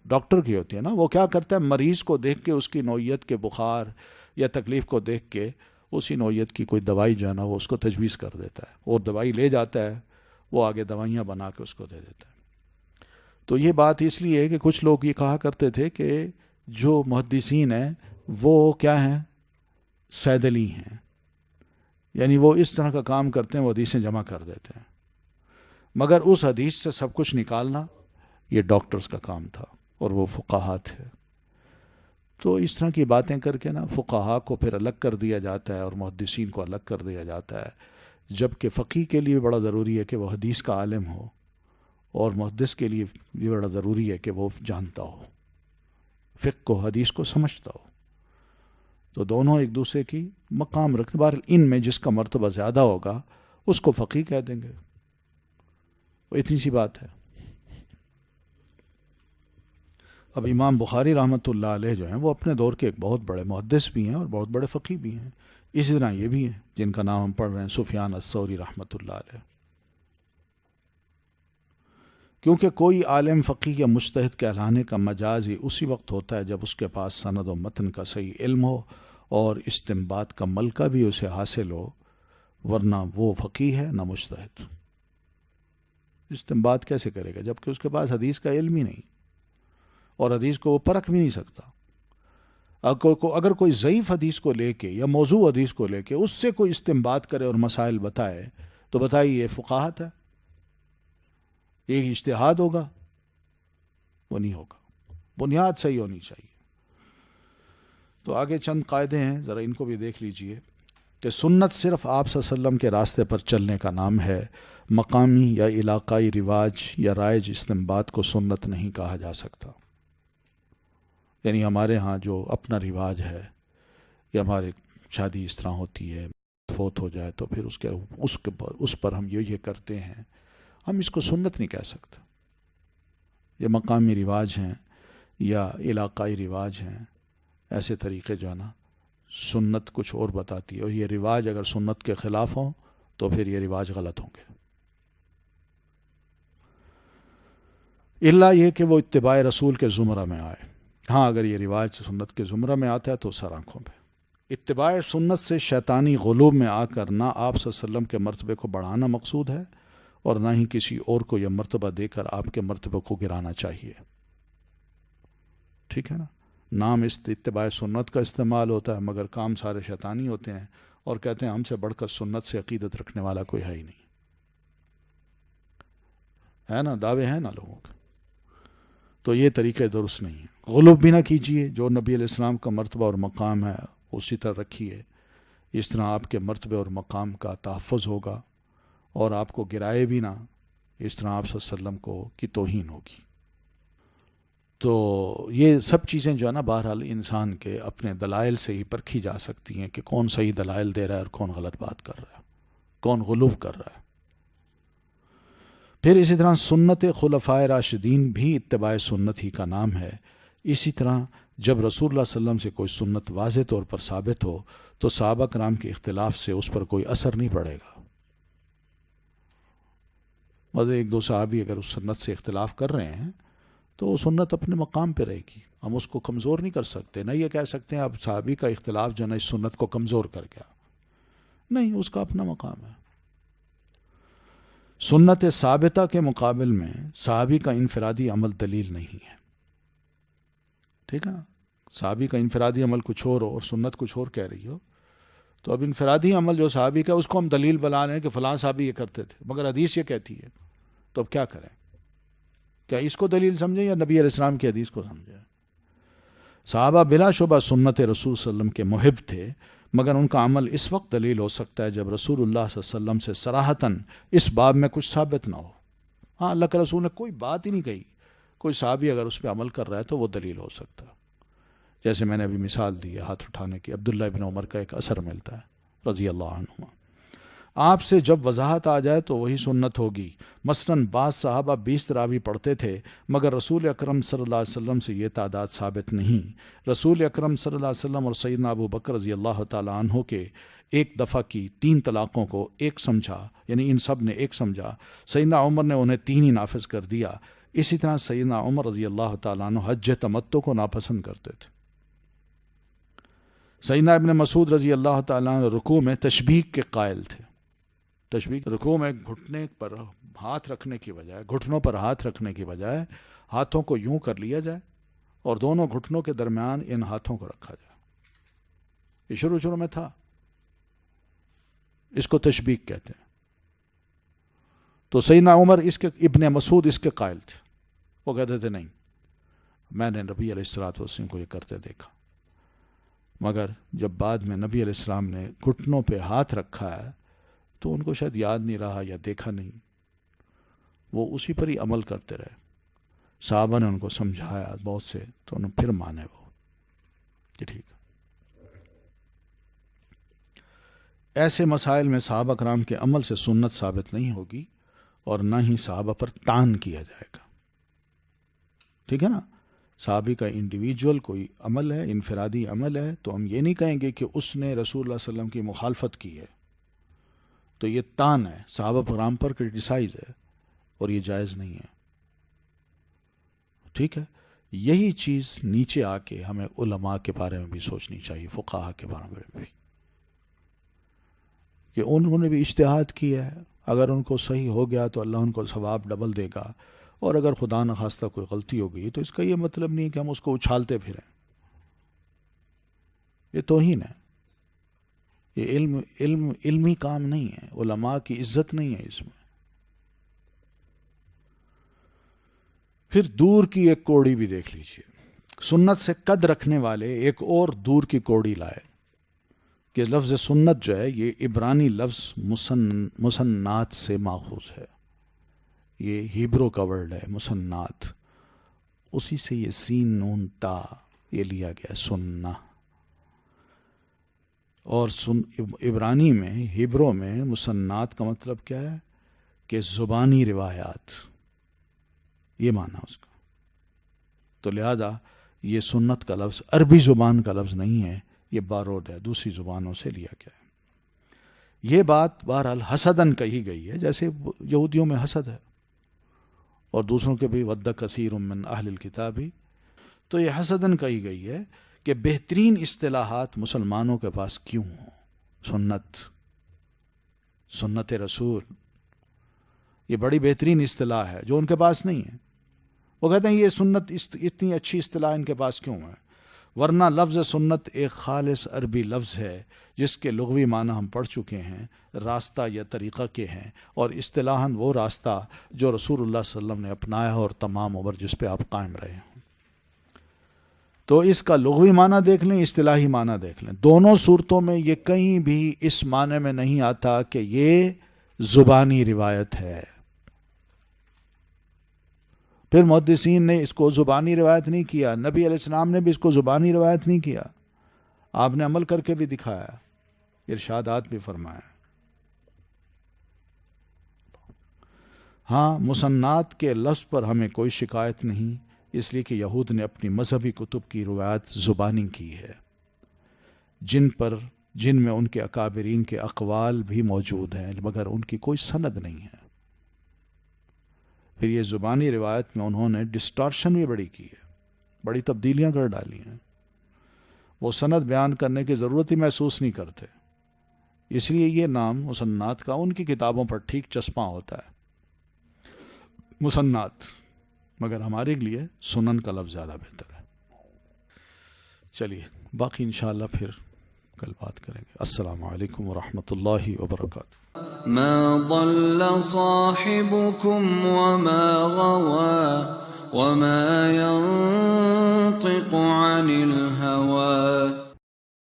ڈاکٹر کی ہوتی ہے نا. وہ کیا کرتا ہے؟ مریض کو دیکھ کے، اس کی نوعیت کے بخار یا تکلیف کو دیکھ کے اسی نوعیت کی کوئی دوائی جو ہے نا وہ اس کو تجویز کر دیتا ہے، اور دوائی لے جاتا ہے، وہ آگے دوائیاں بنا کے اس کو دے دیتا ہے. تو یہ بات اس لیے ہے کہ کچھ لوگ یہ کہا کرتے تھے کہ جو محدثین ہیں وہ کیا ہیں؟ سیدلی ہیں، یعنی وہ اس طرح کا کام کرتے ہیں، وہ حدیثیں جمع کر دیتے ہیں. مگر اس حدیث سے سب کچھ نکالنا یہ ڈاکٹرز کا کام تھا، اور وہ فقہا تھے. تو اس طرح کی باتیں کر کے نا فقہا کو پھر الگ کر دیا جاتا ہے اور محدثین کو الگ کر دیا جاتا ہے. جبکہ فقیہ کے لیے بڑا ضروری ہے کہ وہ حدیث کا عالم ہو، اور محدث کے لیے یہ بڑا ضروری ہے کہ وہ جانتا ہو، فقہ کو، حدیث کو سمجھتا ہو. تو دونوں ایک دوسرے کی مقام رکھتے. بہرحال ان میں جس کا مرتبہ زیادہ ہوگا اس کو فقیہ کہہ دیں گے، وہ اتنی سی بات ہے. اب امام بخاری رحمۃ اللہ علیہ جو ہیں وہ اپنے دور کے ایک بہت بڑے محدث بھی ہیں اور بہت بڑے فقیہ بھی ہیں. اسی طرح یہ بھی ہیں جن کا نام ہم پڑھ رہے ہیں، سفیان الثوری رحمۃ اللہ علیہ. کیونکہ کوئی عالم فقیہ یا مجتہد کہلانے کا مجاز ہی اسی وقت ہوتا ہے جب اس کے پاس سند و متن کا صحیح علم ہو اور استنباط کا ملکہ بھی اسے حاصل ہو، ورنہ وہ فقیہ ہے نہ مجتہد. استنباط کیسے کرے گا جبکہ اس کے پاس حدیث کا علم ہی نہیں اور حدیث کو وہ پرکھ بھی نہیں سکتا. اگر کوئی ضعیف حدیث کو لے کے یا موضوع حدیث کو لے کے اس سے کوئی استنباط کرے اور مسائل بتائے تو بتائیے یہ فقاہت ہے، ایک اجتہاد ہوگا؟ وہ نہیں ہوگا. بنیاد صحیح ہونی چاہیے. تو آگے چند قاعدے ہیں، ذرا ان کو بھی دیکھ لیجئے کہ سنت صرف آپ صلی اللہ علیہ وسلم کے راستے پر چلنے کا نام ہے. مقامی یا علاقائی رواج یا رائج استنباط کو سنت نہیں کہا جا سکتا. یعنی ہمارے ہاں جو اپنا رواج ہے یا ہمارے شادی اس طرح ہوتی ہے، فوت ہو جائے تو پھر اس پر ہم یہ کرتے ہیں، ہم اس کو سنت نہیں کہہ سکتے. یہ مقامی رواج ہیں یا علاقائی رواج ہیں، ایسے طریقے جو ہے نا سنت کچھ اور بتاتی ہے، اور یہ رواج اگر سنت کے خلاف ہوں تو پھر یہ رواج غلط ہوں گے. الا یہ کہ وہ اتباع رسول کے زمرہ میں آئے. ہاں اگر یہ رواج سنت کے زمرہ میں آتا ہے تو سر آنکھوں پہ. اتباع سنت سے شیطانی غلوب میں آ کر نہ آپ صلی اللہ علیہ وسلم کے مرتبے کو بڑھانا مقصود ہے اور نہ ہی کسی اور کو یہ مرتبہ دے کر آپ کے مرتبے کو گرانا چاہیے. ٹھیک ہے نا. نام اتباع سنت کا استعمال ہوتا ہے مگر کام سارے شیطانی ہوتے ہیں اور کہتے ہیں ہم سے بڑھ کر سنت سے عقیدت رکھنے والا کوئی ہے ہی نہیں. ہے نا، دعوے ہیں نا لوگوں کے. تو یہ طریقے درست نہیں ہیں. غلوب بھی نہ کیجیے. جو نبی علیہ السلام کا مرتبہ اور مقام ہے اسی طرح رکھیے. اس طرح آپ کے مرتبے اور مقام کا تحفظ ہوگا اور آپ کو گرائے بھی نہ. اس طرح آپ صلی اللہ علیہ وسلم کی توہین ہوگی. تو یہ سب چیزیں جو ہے نا بہرحال انسان کے اپنے دلائل سے ہی پرکھی جا سکتی ہیں کہ کون صحیح دلائل دے رہا ہے اور کون غلط بات کر رہا ہے، کون غلو کر رہا ہے. پھر اسی طرح سنت خلفائے راشدین بھی اتباع سنت ہی کا نام ہے. اسی طرح جب رسول اللہ صلی اللہ علیہ وسلم سے کوئی سنت واضح طور پر ثابت ہو تو صحابہ کرام کے اختلاف سے اس پر کوئی اثر نہیں پڑے گا. مطلب ایک دو صحابی اگر اس سنت سے اختلاف کر رہے ہیں تو وہ سنت اپنے مقام پہ رہے گی. ہم اس کو کمزور نہیں کر سکتے. نہ یہ کہہ سکتے ہیں اب صحابی کا اختلاف جو ہے نا اس سنت کو کمزور کر گیا. نہیں، اس کا اپنا مقام ہے. سنت ثابتہ کے مقابل میں صحابی کا انفرادی عمل دلیل نہیں ہے. ٹھیک ہے نا. صحابی کا انفرادی عمل کچھ اور ہو اور سنت کچھ اور کہہ رہی ہو تو اب انفرادی عمل جو صحابی کا اس کو ہم دلیل بنا رہے ہیں کہ فلاں صحابی یہ کرتے تھے مگر حدیث یہ کہتی ہے. تو اب کیا کریں؟ کیا اس کو دلیل سمجھیں یا نبی علیہ السلام کی حدیث کو سمجھیں؟ صحابہ بلا شبہ سنت رسول صلی اللہ علیہ وسلم کے محب تھے مگر ان کا عمل اس وقت دلیل ہو سکتا ہے جب رسول اللہ صلی اللہ علیہ وسلم سے صراحتاً اس باب میں کچھ ثابت نہ ہو. ہاں اللہ کے رسول نے کوئی بات ہی نہیں کہی، کوئی صحابی اگر اس پہ عمل کر رہا ہے تو وہ دلیل ہو سکتا ہے. جیسے میں نے ابھی مثال دی ہے ہاتھ اٹھانے کی، عبداللہ ابن عمر کا ایک اثر ملتا ہے رضی اللہ عنہ. آپ سے جب وضاحت آ جائے تو وہی سنت ہوگی. مثلاً بعض صحابہ 20 تراویح پڑھتے تھے مگر رسول اکرم صلی اللہ علیہ وسلم سے یہ تعداد ثابت نہیں. رسول اکرم صلی اللہ علیہ وسلم اور سیدنا ابو بکر رضی اللہ تعالیٰ عنہ کے ایک دفعہ کی 3 طلاقوں کو ایک سمجھا، یعنی ان سب نے ایک سمجھا. سیدنا عمر نے انہیں 3 ہی نافذ کر دیا. اسی طرح سیدنا عمر رضی اللہ تعالیٰ عنہ حج تمتع کو ناپسند کرتے تھے. سیدنا ابن مسعود رضی اللہ تعالیٰ عنہ رکوع میں تشبیہ کے قائل تھے. تشبیہ رکوع میں گھٹنے پر ہاتھ رکھنے کی بجائے، گھٹنوں پر ہاتھ رکھنے کی بجائے ہاتھوں کو یوں کر لیا جائے اور دونوں گھٹنوں کے درمیان ان ہاتھوں کو رکھا جائے. یہ شروع میں تھا. اس کو تشبیہ کہتے ہیں. تو سیدنا عمر ابن مسعود اس کے قائل تھے. وہ کہتے تھے نہیں، میں نے نبی علیہ الصلوۃ والسلام کو یہ کرتے دیکھا. مگر جب بعد میں نبی علیہ السلام نے گھٹنوں پہ ہاتھ رکھا ہے تو ان کو شاید یاد نہیں رہا یا دیکھا نہیں، وہ اسی پر ہی عمل کرتے رہے. صحابہ نے ان کو سمجھایا بہت سے تو انہوں پھر مانے وہ کہ ٹھیک ہے. ایسے مسائل میں صحابہ کرام کے عمل سے سنت ثابت نہیں ہوگی اور نہ ہی صحابہ پر طعن کیا جائے گا. ٹھیک ہے نا. صحابی کا انڈیویجول کوئی عمل ہے، انفرادی عمل ہے، تو ہم یہ نہیں کہیں گے کہ اس نے رسول اللہ صلی اللہ علیہ وسلم کی مخالفت کی ہے تو یہ طعن ہے، صحابہ کرام پر کرٹیسائز ہے، اور یہ جائز نہیں ہے. ٹھیک ہے. یہی چیز نیچے آ کے ہمیں علماء کے بارے میں بھی سوچنی چاہیے، فقہا کے بارے میں بھی، کہ انہوں نے بھی اجتہاد کیا ہے. اگر ان کو صحیح ہو گیا تو اللہ ان کو ثواب ڈبل دے گا، اور اگر خدا نخواستہ کوئی غلطی ہو گئی تو اس کا یہ مطلب نہیں کہ ہم اس کو اچھالتے پھریں. یہ توہین ہے. یہ علمی کام نہیں ہے. علماء کی عزت نہیں ہے اس میں. پھر دور کی ایک کوڑی بھی دیکھ لیجئے. سنت سے قد رکھنے والے ایک اور دور کی کوڑی لائے کہ لفظ سنت جو ہے یہ عبرانی لفظ مسنات سے ماخوذ ہے. یہ ہیبرو کا ورڈ ہے مسنات، اسی سے یہ سین نون تا یہ لیا گیا سنہ. اور عبرانی میں، ہیبرو میں مسنات کا مطلب کیا ہے کہ زبانی روایات، یہ معنی اس کا. تو لہذا یہ سنت کا لفظ عربی زبان کا لفظ نہیں ہے، یہ باروڈ ہے، دوسری زبانوں سے لیا گیا ہے. یہ بات بہرحال حسدن کہی گئی ہے، جیسے یہودیوں میں حسد ہے اور دوسروں کے بھی ود کثیر من اہل الکتاب. تو یہ حسدن کہی گئی ہے کہ بہترین اصطلاحات مسلمانوں کے پاس کیوں ہوں. سنت رسول یہ بڑی بہترین اصطلاح ہے جو ان کے پاس نہیں ہے. وہ کہتے ہیں یہ سنت اتنی اچھی اصطلاح ان کے پاس کیوں ہے، ورنہ لفظ سنت ایک خالص عربی لفظ ہے جس کے لغوی معنی ہم پڑھ چکے ہیں، راستہ یا طریقہ کے ہیں، اور اصطلاحاً وہ راستہ جو رسول اللہ صلی اللہ علیہ وسلم نے اپنایا اور تمام عمر جس پہ آپ قائم رہے ہیں. تو اس کا لغوی معنی دیکھ لیں، اصطلاحی معنی دیکھ لیں. دونوں صورتوں میں یہ کہیں بھی اس معنی میں نہیں آتا کہ یہ زبانی روایت ہے. پھر محدثین نے اس کو زبانی روایت نہیں کیا، نبی علیہ السلام نے بھی اس کو زبانی روایت نہیں کیا، آپ نے عمل کر کے بھی دکھایا، ارشادات بھی فرمایا. ہاں مسنات کے لفظ پر ہمیں کوئی شکایت نہیں، اس لیے کہ یہود نے اپنی مذہبی کتب کی روایت زبانی کی ہے، جن میں ان کے اکابرین کے اقوال بھی موجود ہیں مگر ان کی کوئی سند نہیں ہے. پھر یہ زبانی روایت میں انہوں نے ڈسٹارشن بھی بڑی کی ہے، بڑی تبدیلیاں کر ڈالی ہیں. وہ سند بیان کرنے کی ضرورت ہی محسوس نہیں کرتے، اس لیے یہ نام مسنات کا ان کی کتابوں پر ٹھیک چسپاں ہوتا ہے مسنات، مگر ہمارے لیے سنن کا لفظ زیادہ بہتر ہے. چلیے باقی انشاءاللہ پھر کل بات کریں گے. السلام علیکم ورحمۃ اللہ وبرکاتہ. ما ضل صاحبكم وما غوى وما ينطق عن